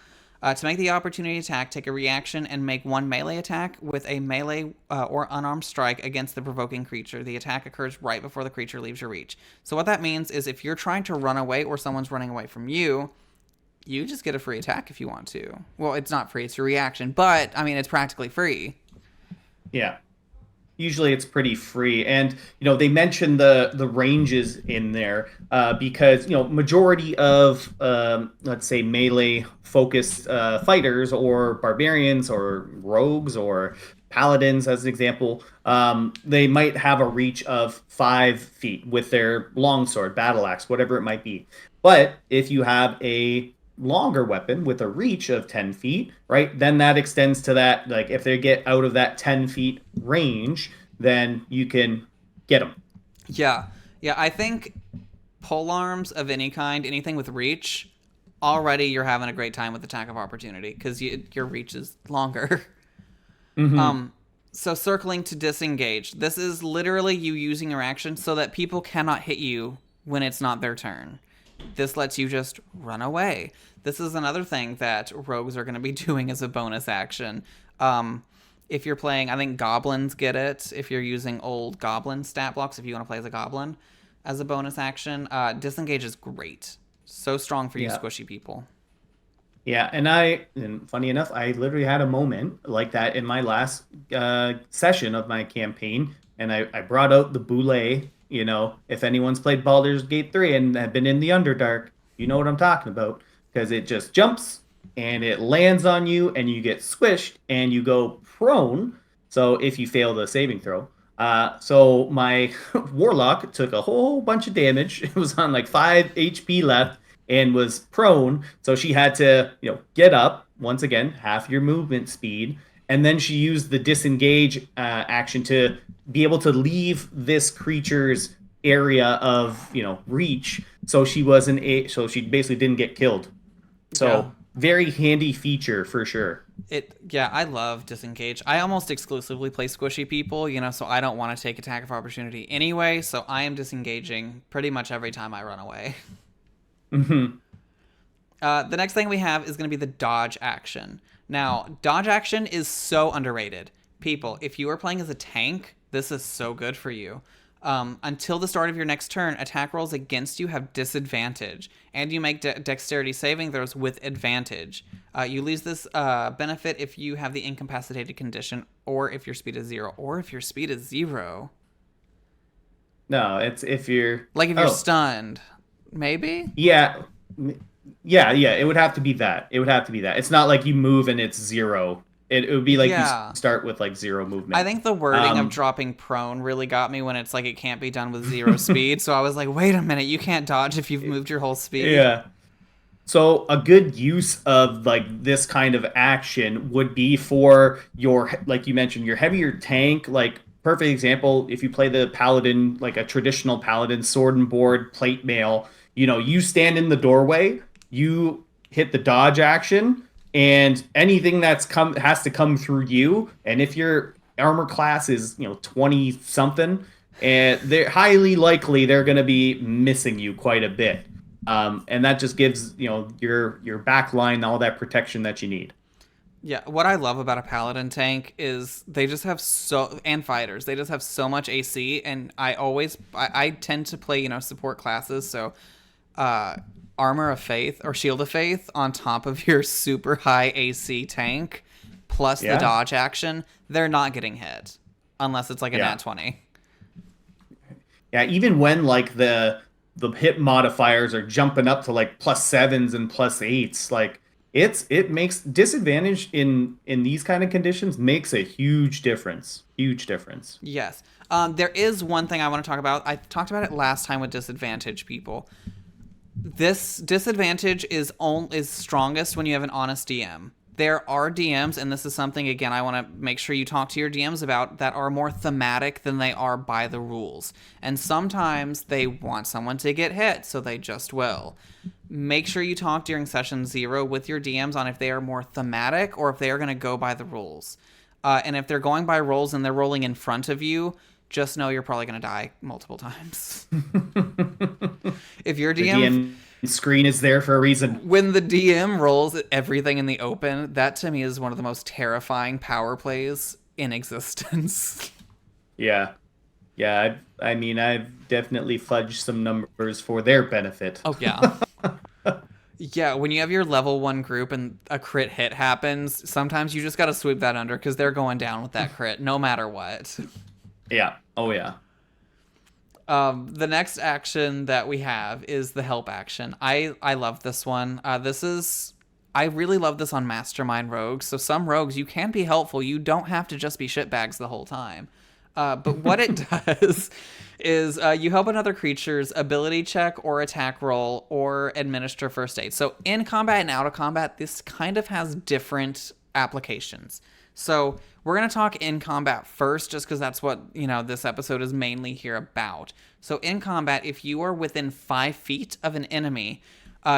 To make the opportunity attack, take a reaction and make one melee attack with a melee or unarmed strike against the provoking creature. The attack occurs right before the creature leaves your reach. So what that means is if you're trying to run away or someone's running away from you, you just get a free attack if you want to. Well, it's not free, it's a reaction, but I mean, it's practically free. Yeah. Usually it's pretty free, and they mention the ranges in there because majority of let's say melee focused fighters or barbarians or rogues or paladins as an example, they might have a reach of 5 feet with their longsword, battle axe, whatever it might be. But if you have a longer weapon with a reach of 10 feet, right? Then that extends to that. Like if they get out of that 10 feet range, then you can get them. Yeah. Yeah, I think pole arms of any kind, anything with reach, already you're having a great time with attack of opportunity because your reach is longer. Hmm. Um, so circling to disengage. This is literally you using your action so that people cannot hit you when it's not their turn. This lets you just run away. This is another thing that rogues are going to be doing as a bonus action. If you're playing, I think goblins get it. If you're using old goblin stat blocks, if you want to play as a goblin as a bonus action, disengage is great. So strong for you Yeah. squishy people. Yeah, and funny enough, I literally had a moment like that in my last session of my campaign, and I brought out the boule. If anyone's played Baldur's Gate 3 and have been in the Underdark, you know what I'm talking about, because it just jumps and it lands on you, and you get squished and you go prone. So if you fail the saving throw, so my warlock took a whole bunch of damage. It was on like 5 HP left and was prone. So she had to, get up once again, half your movement speed. And then she used the disengage action to be able to leave this creature's area of, reach. So she wasn't so she basically didn't get killed. Yeah. So very handy feature for sure. Yeah, I love disengage. I almost exclusively play squishy people, so I don't want to take attack of opportunity anyway, so I am disengaging pretty much every time I run away. Hmm. The next thing we have is going to be the dodge action. Now, dodge action is so underrated. People, if you are playing as a tank, this is so good for you. Until the start of your next turn, attack rolls against you have disadvantage, and you make dexterity saving throws with advantage. You lose this benefit if you have the incapacitated condition, or if your speed is 0, or if your speed is 0. No, it's if you're Like if you're stunned, maybe? yeah, yeah. It would have to be that. It would have to be that. It's not like you move and it's 0. It would be like you Yeah. start with like 0 movement. I think the wording of dropping prone really got me when it's like it can't be done with 0 speed. So I was like, wait a minute, you can't dodge if you've moved your whole speed. Yeah. So a good use of like this kind of action would be for your, like you mentioned, your heavier tank. Like perfect example, if you play the paladin, like a traditional paladin, sword and board, plate mail, you stand in the doorway, you hit the dodge action, and anything that's has to come through you. And if your armor class is 20 something, and they're highly likely they're going to be missing you quite a bit. And that just gives your back line all that protection that you need. Yeah, what I love about a paladin tank is they just have and fighters, they just have so much AC, and I tend to play support classes, so armor of faith or shield of faith on top of your super high AC tank plus the dodge action, they're not getting hit unless it's like a nat 20. Yeah, even when like the hit modifiers are jumping up to like +7s and +8s, like it makes disadvantage in these kind of conditions makes a huge difference. Yes. There is one thing I want to talk about. I talked about it last time with disadvantage people. This disadvantage is strongest when you have an honest DM. There are DMs, and this is something, again, I want to make sure you talk to your DMs about, that are more thematic than they are by the rules. And sometimes they want someone to get hit, so they just will. Make sure you talk during session 0 with your DMs on if they are more thematic or if they are going to go by the rules. And if they're going by rules and they're rolling in front of you, just know you're probably going to die multiple times. If your DM screen is there for a reason. When the DM rolls everything in the open, that to me is one of the most terrifying power plays in existence. Yeah. I mean, I've definitely fudged some numbers for their benefit. Oh, yeah. Yeah, when you have your level 1 group and a crit hit happens, sometimes you just got to sweep that under because they're going down with that crit no matter what. Yeah. Oh, yeah. The next action that we have is the help action. I love this one. I really love this on Mastermind rogues. So some rogues, you can be helpful. You don't have to just be shitbags the whole time. But what it does is you help another creature's ability check or attack roll or administer first aid. So in combat and out of combat, this kind of has different applications. So we're going to talk in combat first, just because that's what, this episode is mainly here about. So in combat, if you are within 5 feet of an enemy,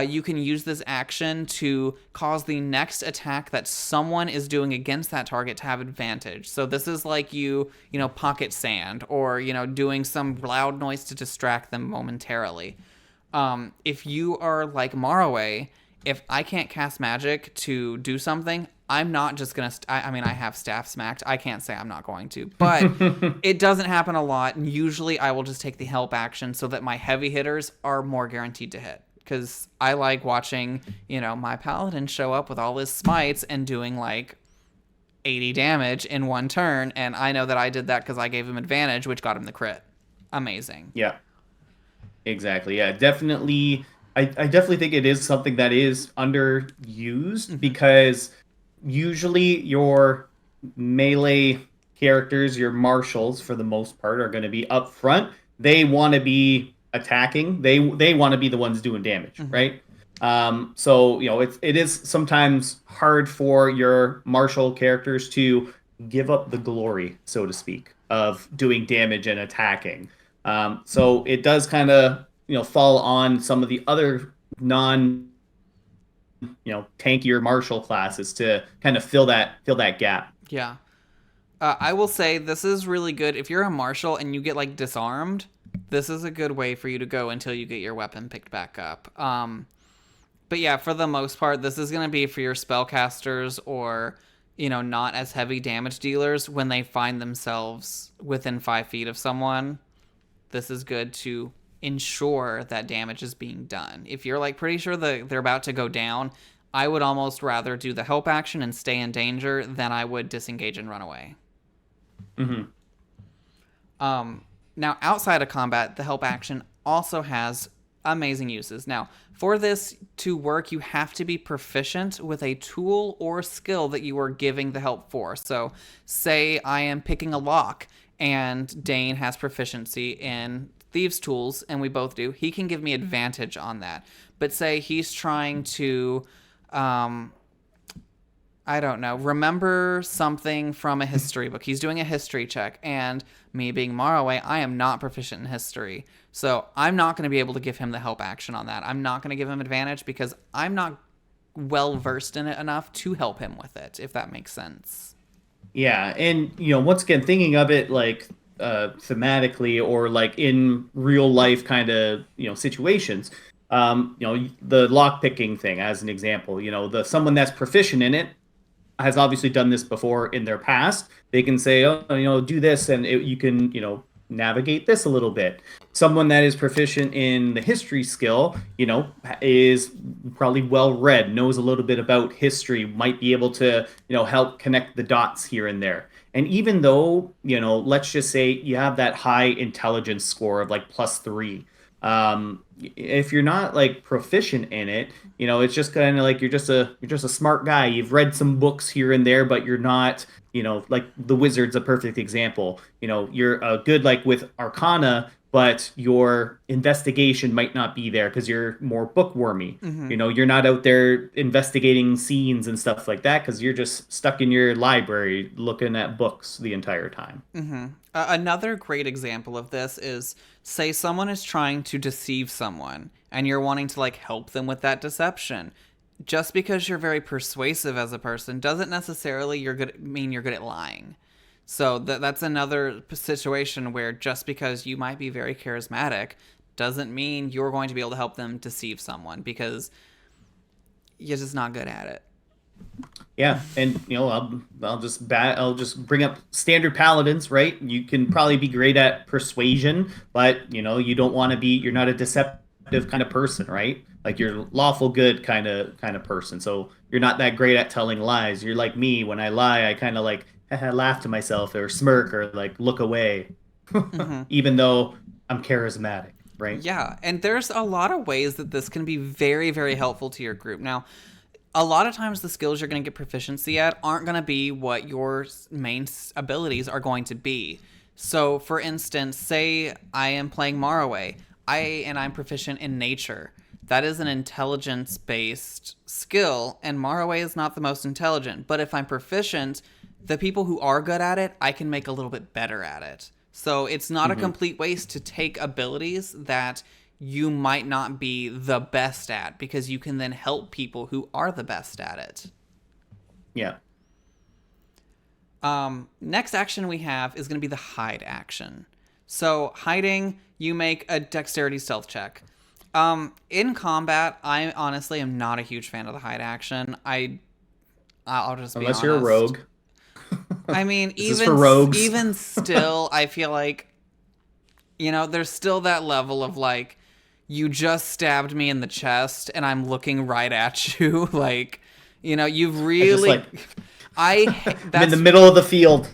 you can use this action to cause the next attack that someone is doing against that target to have advantage. So this is like you pocket sand or, doing some loud noise to distract them momentarily. If you are like Morrowind, if I can't cast magic to do something, I'm not just going to... I mean, I have staff smacked. I can't say I'm not going to. But it doesn't happen a lot. And usually I will just take the help action so that my heavy hitters are more guaranteed to hit. Because I like watching, my paladin show up with all his smites and doing like 80 damage in one turn. And I know that I did that because I gave him advantage, which got him the crit. Amazing. Yeah. Exactly. Yeah, definitely. I definitely think it is something that is underused because usually your melee characters, your marshals for the most part, are going to be up front. They want to be attacking. They want to be the ones doing damage, right? So it is sometimes hard for your martial characters to give up the glory, so to speak, of doing damage and attacking. So it does kind of fall on some of the other tankier martial classes to kind of fill that gap. Yeah. I will say this is really good. If you're a martial and you get like disarmed, this is a good way for you to go until you get your weapon picked back up. But yeah, for the most part, this is going to be for your spellcasters or, not as heavy damage dealers when they find themselves within 5 feet of someone. this is good to ensure that damage is being done. If you're like pretty sure that they're about to go down, I would almost rather do the help action and stay in danger than I would disengage and run away. Mm-hmm. Now, outside of combat, the help action also has amazing uses. Now, for this to work, you have to be proficient with a tool or skill that you are giving the help for. So, say I am picking a lock and Dane has proficiency in thieves' tools, and we both do. He can give me advantage on that. But say he's trying to, I don't know, remember something from a history book. He's doing a history check, and me being Morrowind, I am not proficient in history. So I'm not going to be able to give him the help action on that. I'm not going to give him advantage because I'm not well versed in it enough to help him with it, if that makes sense. Yeah, and once again, thinking of it like thematically or like in real life kind of situations. The lock picking thing as an example. The someone that's proficient in it has obviously done this before in their past. They can say, oh, do this, and you can, navigate this a little bit. Someone that is proficient in the history skill, is probably well read, knows a little bit about history, might be able to, help connect the dots here and there. And even though, let's just say you have that high intelligence score of like +3, if you're not like proficient in it, it's just kind of like you're just a smart guy. You've read some books here and there, but you're not, like the wizard's a perfect example. You're good like with Arcana, but your investigation might not be there because you're more bookwormy. Mm-hmm. You're not out there investigating scenes and stuff like that because you're just stuck in your library looking at books the entire time. Mm-hmm. Another great example of this is, say someone is trying to deceive someone and you're wanting to like help them with that deception. Just because you're very persuasive as a person doesn't necessarily mean you're good at lying. So that's another situation where just because you might be very charismatic doesn't mean you're going to be able to help them deceive someone because you're just not good at it. Yeah, and I'll just bring up standard paladins, right? You can probably be great at persuasion, but you don't want to be. You're not a deceptive kind of person, right? Like you're lawful good kind of person. So you're not that great at telling lies. You're like me. When I lie, I kind of like laugh to myself or smirk or like look away, Mm-hmm. even though I'm charismatic, right? Yeah, and there's a lot of ways that this can be very, very helpful to your group. Now, a lot of times the skills you're going to get proficiency at aren't going to be what your main abilities are going to be. So, for instance, say I am playing Morrowind, and I'm proficient in nature. That is an intelligence-based skill, and Morrowind is not the most intelligent. But if I'm proficient, the people who are good at it, I can make a little bit better at it. So it's not a complete waste to take abilities that you might not be the best at, because you can then help people who are the best at it. Yeah. Next action we have is going to be the hide action. So hiding, you make a dexterity stealth check. In combat, I honestly am not a huge fan of the hide action. I'll just be Unless honest. you're a rogue. I mean, This is for rogues. even still, I feel like, there's still that level of like, you just stabbed me in the chest and I'm looking right at you. Like, you've really, I'm in the middle of the field.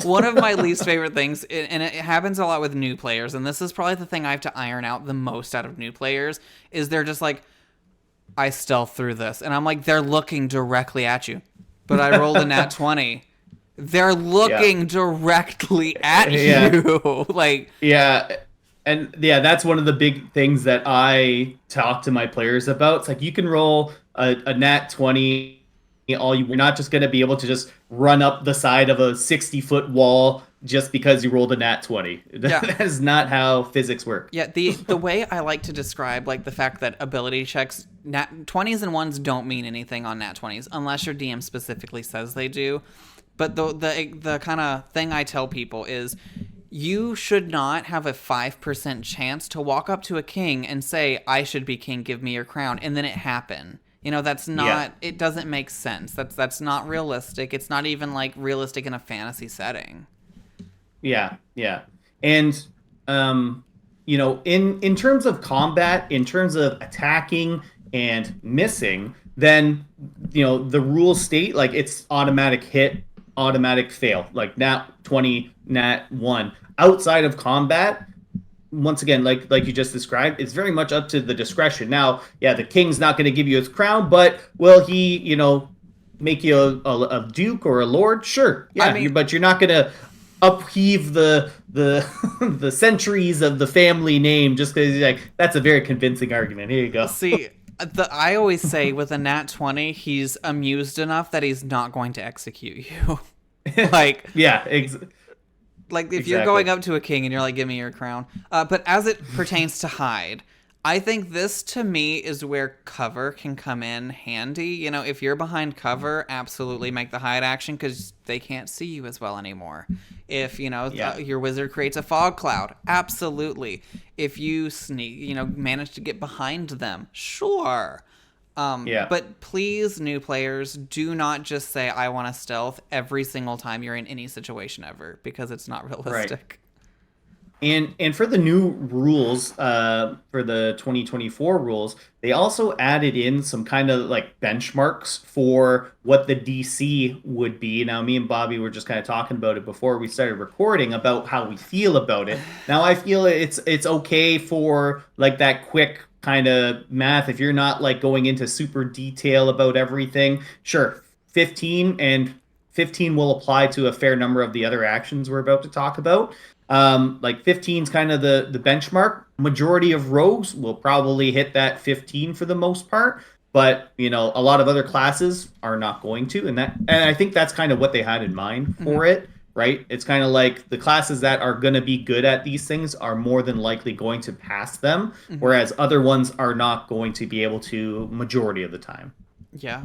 One of my least favorite things, and it happens a lot with new players, and this is probably the thing I have to iron out the most out of new players, is they're just like, I stealth through this. And I'm like, they're looking directly at you. But I rolled a nat 20. They're looking directly at you. Like, yeah. And yeah, that's one of the big things that I talk to my players about. It's like you can roll a nat 20 you're not just going to be able to just run up the side of a 60-foot wall just because you rolled a nat 20. That is not how physics work. Yeah, the way I like to describe like the fact that ability checks, nat 20s and 1s don't mean anything on nat 20s unless your DM specifically says they do. But the kind of thing I tell people is you should not have a 5% chance to walk up to a king and say, I should be king, give me your crown, and then it happen. That's not, it doesn't make sense. That's not realistic. It's not even like realistic in a fantasy setting. Yeah. And in terms of combat, in terms of attacking and missing, then the rules state like it's automatic hit, automatic fail, like nat 20, nat 1. Outside of combat, once again, like you just described, it's very much up to the discretion. Now, yeah, the king's not going to give you his crown, but will he, make you a duke or a lord? Sure, I yeah, mean, but you're not going to upheave the the centuries of the family name just because like that's a very convincing argument. Here you go. see, I always say with a nat 20, he's amused enough that he's not going to execute you. like, Yeah, like if you're exactly. going up to a king and you're like, "Give me your crown," but as it pertains to hide, I think this to me is where cover can come in handy. If you're behind cover, absolutely make the hide action because they can't see you as well anymore. If Yeah, your wizard creates a fog cloud, absolutely. If you sneak, manage to get behind them, sure. yeah, But please, new players, do not just say I want to stealth every single time you're in any situation ever because it's not right. realistic. And for the new rules, for the 2024 rules, they also added in some kind of like benchmarks for what the DC would be. Now, me and Bobby were just kind of talking about it before we started recording about how we feel about it. Now, I feel it's okay for like that quick kind of math if you're not like going into super detail about everything. Sure, 15 and 15 will apply to a fair number of the other actions we're about to talk about. Like 15 is kind of the benchmark. Majority of rogues will probably hit that 15 for the most part, but a lot of other classes are not going to, and I think that's kind of what they had in mind Mm-hmm. for it, right? It's kind of like the classes that are going to be good at these things are more than likely going to pass them, Mm-hmm. whereas other ones are not going to be able to majority of the time. Yeah.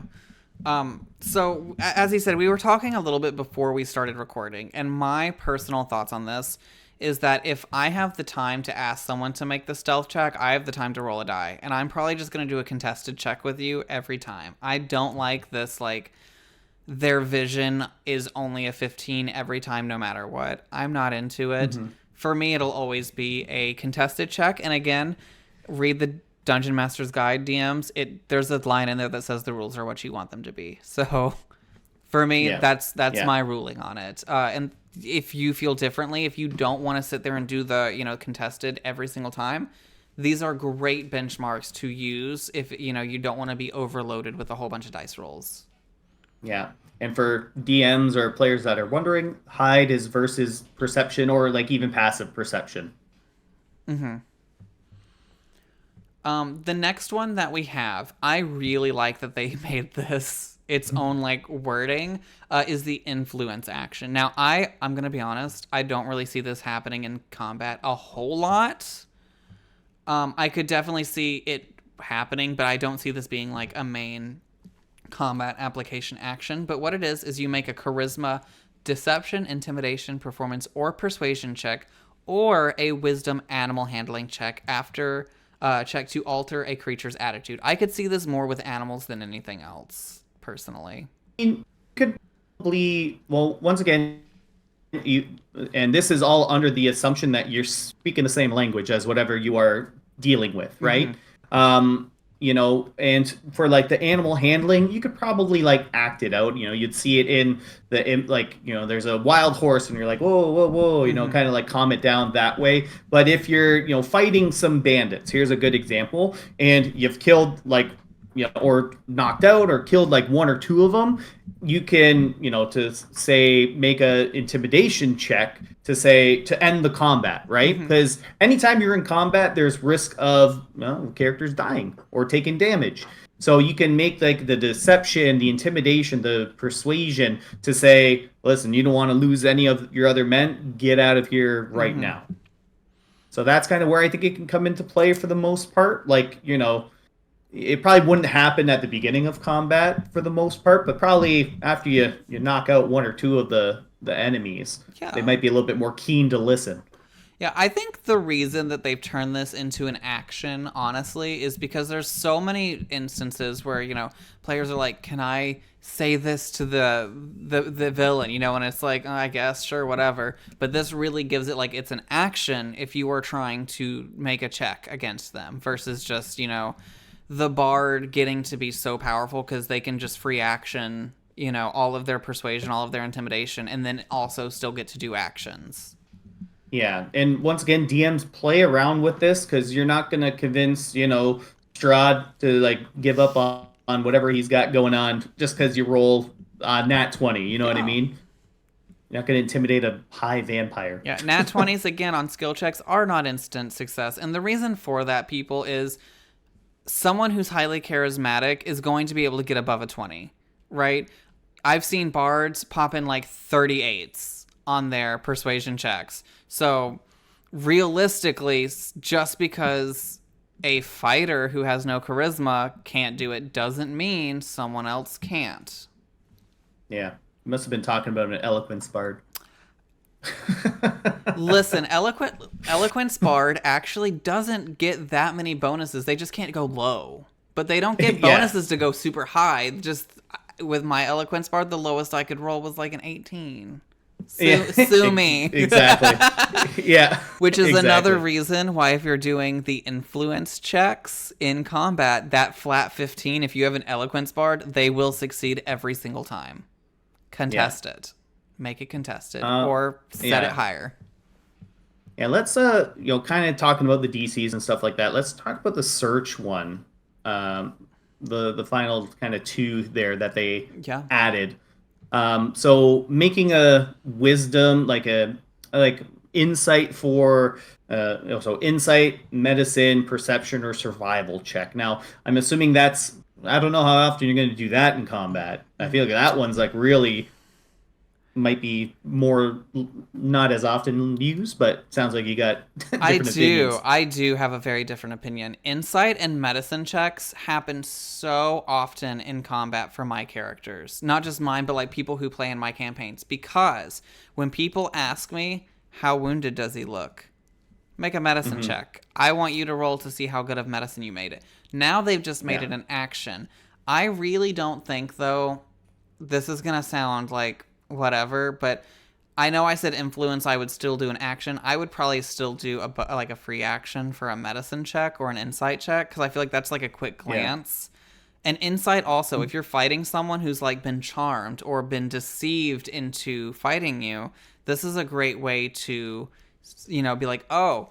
So as he said, we were talking a little bit before we started recording, and my personal thoughts on this is that if I have the time to ask someone to make the stealth check, I have the time to roll a die, and I'm probably just going to do a contested check with you every time. I don't like this, like, their vision is only a 15 every time, no matter what. I'm not into it. Mm-hmm. For me, it'll always be a contested check, and again, read the Dungeon Master's Guide DMs. There's a line in there that says the rules are what you want them to be. So for me, Yeah, that's yeah. my ruling on it. And if you feel differently, if you don't want to sit there and do the contested every single time, these are great benchmarks to use if you don't want to be overloaded with a whole bunch of dice rolls. Yeah. And for DMs or players that are wondering, hide is versus perception or like even passive perception. Mm-hmm. The next one that we have, I really like that they made this its own like wording. Is the influence action. Now, I'm gonna be honest, I don't really see this happening in combat a whole lot. I could definitely see it happening, but I don't see this being like a main combat application action. But what it is you make a charisma, deception, intimidation, performance, or persuasion check, or a wisdom animal handling check after check to alter a creature's attitude. I could see this more with animals than anything else, personally. You could probably, well, once again, you, and this is all under the assumption that you're speaking the same language as whatever you are dealing with, Mm-hmm. right? And for like the animal handling, you could probably like act it out. You'd see it like, there's a wild horse and you're like, whoa, whoa, whoa, Mm-hmm. kind of like calm it down that way. But if you're, fighting some bandits, here's a good example, and you've killed like, or knocked out or killed like one or two of them, you can, to say, make a intimidation check to say to end the combat, right? Mm-hmm. Because anytime you're in combat, there's risk of characters dying or taking damage. So you can make like the deception, the intimidation, the persuasion to say, listen, you don't want to lose any of your other men. Get out of here right Mm-hmm. now. So that's kind of where I think it can come into play for the most part. Like, it probably wouldn't happen at the beginning of combat for the most part, but probably after you knock out one or two of the enemies, they Yeah. might be a little bit more keen to listen. Yeah, I think the reason that they've turned this into an action, honestly, is because there's so many instances where, players are like, "Can I say this to the villain?" And it's like, "Oh, I guess, sure, whatever." But this really gives it like it's an action if you are trying to make a check against them versus just, the bard getting to be so powerful because they can just free action, all of their persuasion, all of their intimidation, and then also still get to do actions. Yeah, and once again, DMs play around with this because you're not gonna convince, Strahd to like give up on whatever he's got going on just because you roll nat 20. You know what I Yeah. mean? You're not gonna intimidate a high vampire. Yeah, nat 20s again on skill checks are not instant success. And the reason for that, people, is someone who's highly charismatic is going to be able to get above a 20, right? I've seen bards pop in like 38s on their persuasion checks. So realistically, just because a fighter who has no charisma can't do it doesn't mean someone else can't. Yeah, you must have been talking about an eloquence bard. Listen, eloquence bard actually doesn't get that many bonuses. They just can't go low. But they don't get Yeah. bonuses to go super high. Just with my eloquence bard, the lowest I could roll was like an 18. Sue me. Exactly. Yeah. Which is exactly. another reason why if you're doing the influence checks in combat, that flat 15, if you have an eloquence bard, they will succeed every single time. Contest it. Make it contested or set it higher. Yeah, let's kind of talking about the DCs and stuff like that. Let's talk about the search one. The final kind of two there that they added. So making a wisdom like insight for so insight, medicine, perception, or survival check. Now, I'm assuming I don't know how often you're going to do that in combat. I feel like that one's like really might be more not as often used, but sounds like you got different opinions. I do have a very different opinion. Insight and medicine checks happen so often in combat for my characters. Not just mine, but like people who play in my campaigns. Because when people ask me, how wounded does he look? Make a medicine check. I want you to roll to see how good of medicine you made it. Now they've just made it an action. I really don't think, though, this is going to sound like whatever, but I know I said influence, I would still do an action. I would probably still do a free action for a medicine check or an insight check, because I feel like that's like a quick glance. And insight also, if you're fighting someone who's like been charmed or been deceived into fighting you, this is a great way to, be like, oh,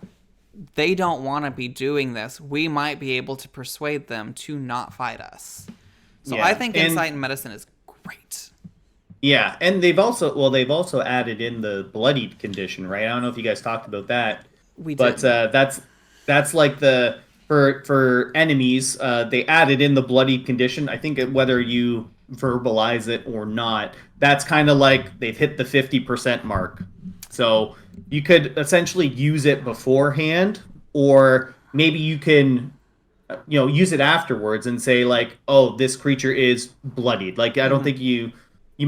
they don't want to be doing this. We might be able to persuade them to not fight us. So I think insight and medicine is great. Yeah, and they've also added in the bloodied condition, right? I don't know if you guys talked about that. We did. But that's like the for enemies, they added in the bloodied condition. I think whether you verbalize it or not, that's kind of like they've hit the 50% mark. So you could essentially use it beforehand, or maybe you can use it afterwards and say like, oh, this creature is bloodied. Like I don't think you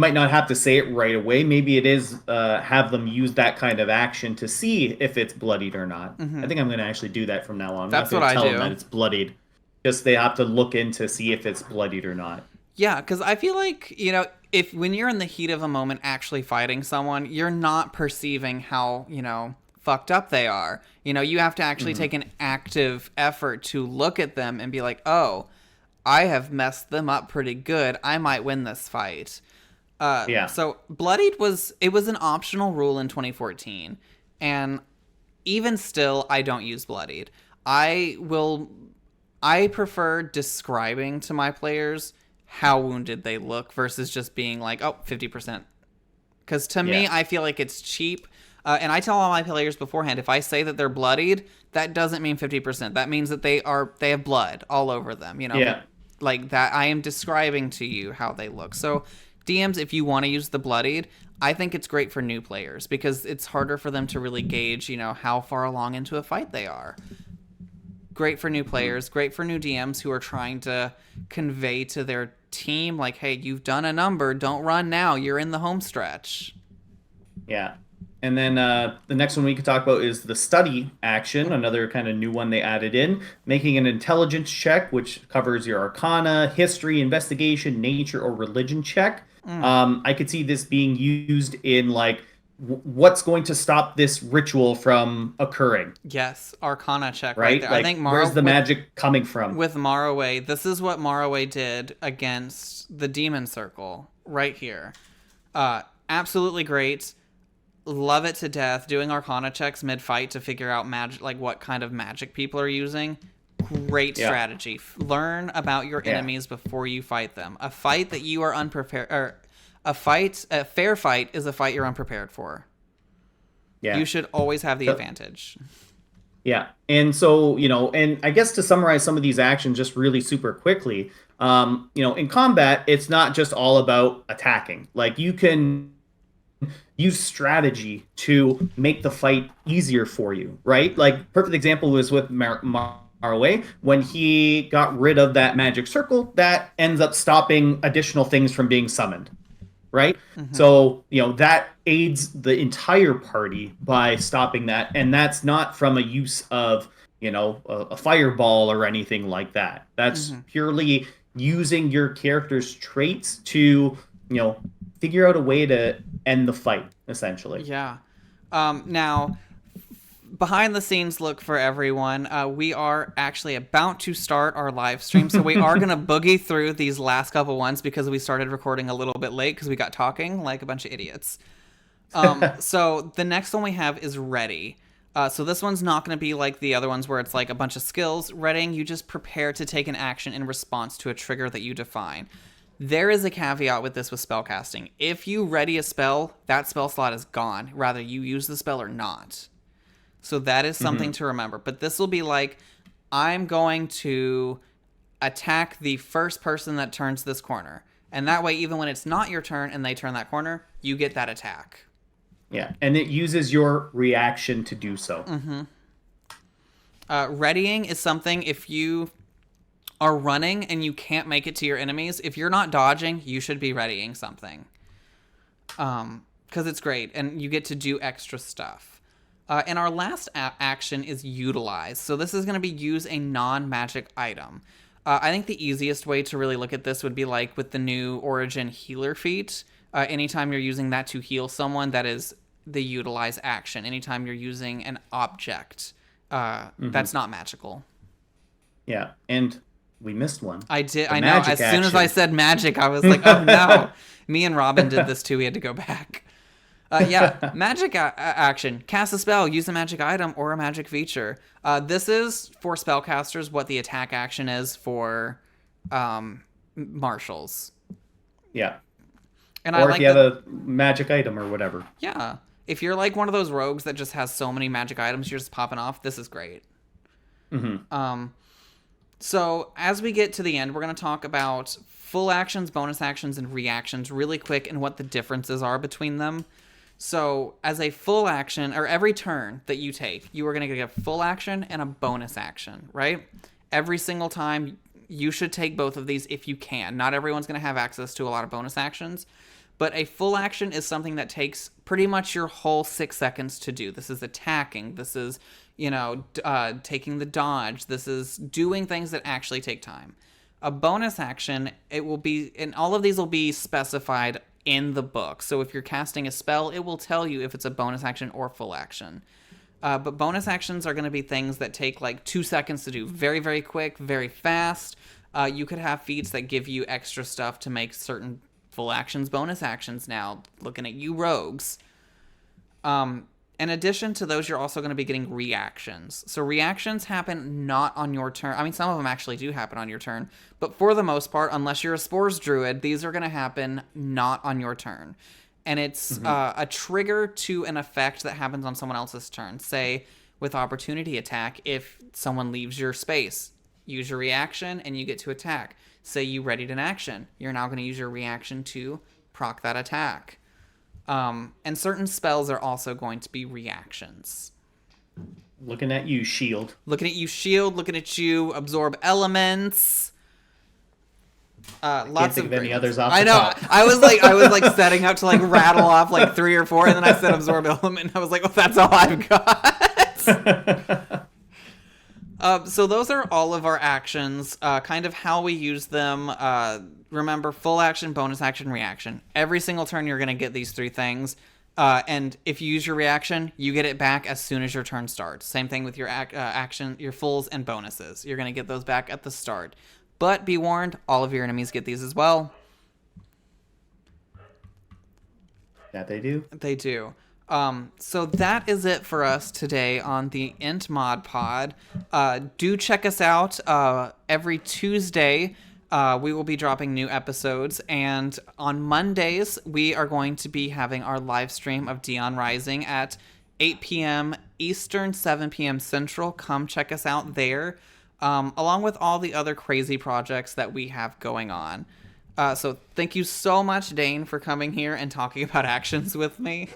might not have to say it right away. Maybe it is have them use that kind of action to see if it's bloodied or not. I think I'm going to actually do that from now on. That's I'm what not I tell do. them that it's bloodied. Just they have to look in to see if it's bloodied or not. Yeah, because I feel like, if when you're in the heat of a moment actually fighting someone, you're not perceiving how, fucked up they are. You have to actually take an active effort to look at them and be like, oh, I have messed them up pretty good. I might win this fight. So bloodied was an optional rule in 2014, and even still, I don't use bloodied. I prefer describing to my players how wounded they look versus just being like, oh, 50%. Because to me, I feel like it's cheap. And I tell all my players beforehand, if I say that they're bloodied, that doesn't mean 50%. That means that they have blood all over them, like that. I am describing to you how they look. So DMs, if you want to use the bloodied, I think it's great for new players because it's harder for them to really gauge, how far along into a fight they are. Great for new players, great for new DMs who are trying to convey to their team, like, hey, you've done a number, don't run now, you're in the home stretch. Yeah. And then the next one we could talk about is the study action, another kind of new one they added in, making an intelligence check, which covers your arcana, history, investigation, nature, or religion check. I could see this being used in like what's going to stop this ritual from occurring, Yes, Arcana check right right? there. I Like, think where's the magic coming from? with Morrowind, this is what Morrowind did against the Demon Circle right here. Absolutely great. Love it to death. Doing Arcana checks mid-fight to figure out magic, like what kind of magic people are using. Great Yeah. strategy. Learn about your enemies before you fight them. A fight that you are unprepared, or a fair fight is a fight you're unprepared for. Yeah. You should always have the advantage. Yeah. And so, and I guess to summarize some of these actions just really super quickly, in combat, it's not just all about attacking. Like, you can use strategy to make the fight easier for you, right? Like, perfect example was with Marway. When he got rid of that magic circle, that ends up stopping additional things from being summoned, right? So, that aids the entire party by stopping that. And that's not from a use of, a fireball or anything like that. That's purely using your character's traits to, figure out a way to end the fight, essentially. Yeah. Now, behind the scenes look for everyone. We are actually about to start our live stream, so we are going to boogie through these last couple ones because we started recording a little bit late because we got talking like a bunch of idiots. So the next one we have is Ready. So this one's not going to be like the other ones where it's like a bunch of skills. Readying, you just prepare to take an action in response to a trigger that you define. There is a caveat with this with spellcasting. If you ready a spell, that spell slot is gone. Rather, you use the spell or not. So that is something to remember. But this will be like, I'm going to attack the first person that turns this corner. And that way, even when it's not your turn and they turn that corner, you get that attack. Yeah, and it uses your reaction to do so. Readying is something if you are running and you can't make it to your enemies, if you're not dodging, you should be readying something. Because it's great, and you get to do extra stuff. And our last action is Utilize. So this is going to be use a non-magic item. I think the easiest way to really look at this would be like with the new Origin Healer feat. Anytime you're using that to heal someone, that is the Utilize action. Anytime you're using an object, that's not magical. Yeah, and we missed one. I did. I know. As soon as I said magic, I was like, oh no. Me and Robin did this too. We had to go back. Magic action. Cast a spell, use a magic item or a magic feature. This is for spellcasters what the attack action is for marshals. Yeah. And or if you have a magic item or whatever. Yeah. If you're like one of those rogues that just has so many magic items you're just popping off, this is great. So as we get to the end, we're going to talk about full actions, bonus actions, and reactions really quick and what the differences are between them. So as a full action, or every turn that you take, you are going to get a full action and a bonus action, right? Every single time, you should take both of these if you can. Not everyone's going to have access to a lot of bonus actions, but a full action is something that takes pretty much your whole 6 seconds to do. This is attacking. This is, taking the dodge. This is doing things that actually take time. A bonus action, it will be, and all of these will be specified in the book. So if you're casting a spell, it will tell you if it's a bonus action or full action. But bonus actions are going to be things that take like 2 seconds to do. Very, very quick, very fast. You could have feats that give you extra stuff to make certain full actions bonus actions now. Looking at you rogues. In addition to those, you're also going to be getting reactions. So reactions happen not on your turn. I mean, some of them actually do happen on your turn. But for the most part, unless you're a Spores Druid, these are going to happen not on your turn. And it's a trigger to an effect that happens on someone else's turn. Say, with Opportunity Attack, if someone leaves your space, use your reaction and you get to attack. Say you readied an action. You're now going to use your reaction to proc that attack. And certain spells are also going to be reactions. Looking at you, Shield. Looking at you, Shield. Looking at you, Absorb Elements. I can't Lots think of of any great ones. others off I the know. top. I was like setting out to like rattle off like 3 or 4, and then I said absorb element, and I was like, well, that's all I've got. So those are all of our actions, kind of how we use them. Remember, full action, bonus action, reaction. Every single turn you're going to get these 3 things. And if you use your reaction, you get it back as soon as your turn starts. Same thing with your action, your fulls and bonuses. You're going to get those back at the start. But be warned, all of your enemies get these as well. That they do. They do. So that is it for us today on the IntModPod. Do check us out every Tuesday. We will be dropping new episodes, and on Mondays we are going to be having our live stream of Dion Rising at 8 p.m. Eastern, 7 p.m. Central. Come check us out there, along with all the other crazy projects that we have going on. So thank you so much, Dane, for coming here and talking about actions with me.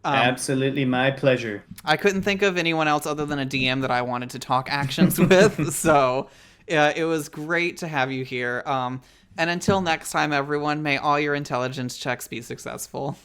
Absolutely my pleasure. I couldn't think of anyone else other than a DM that I wanted to talk actions with, so it was great to have you here. And until next time, everyone, may all your intelligence checks be successful.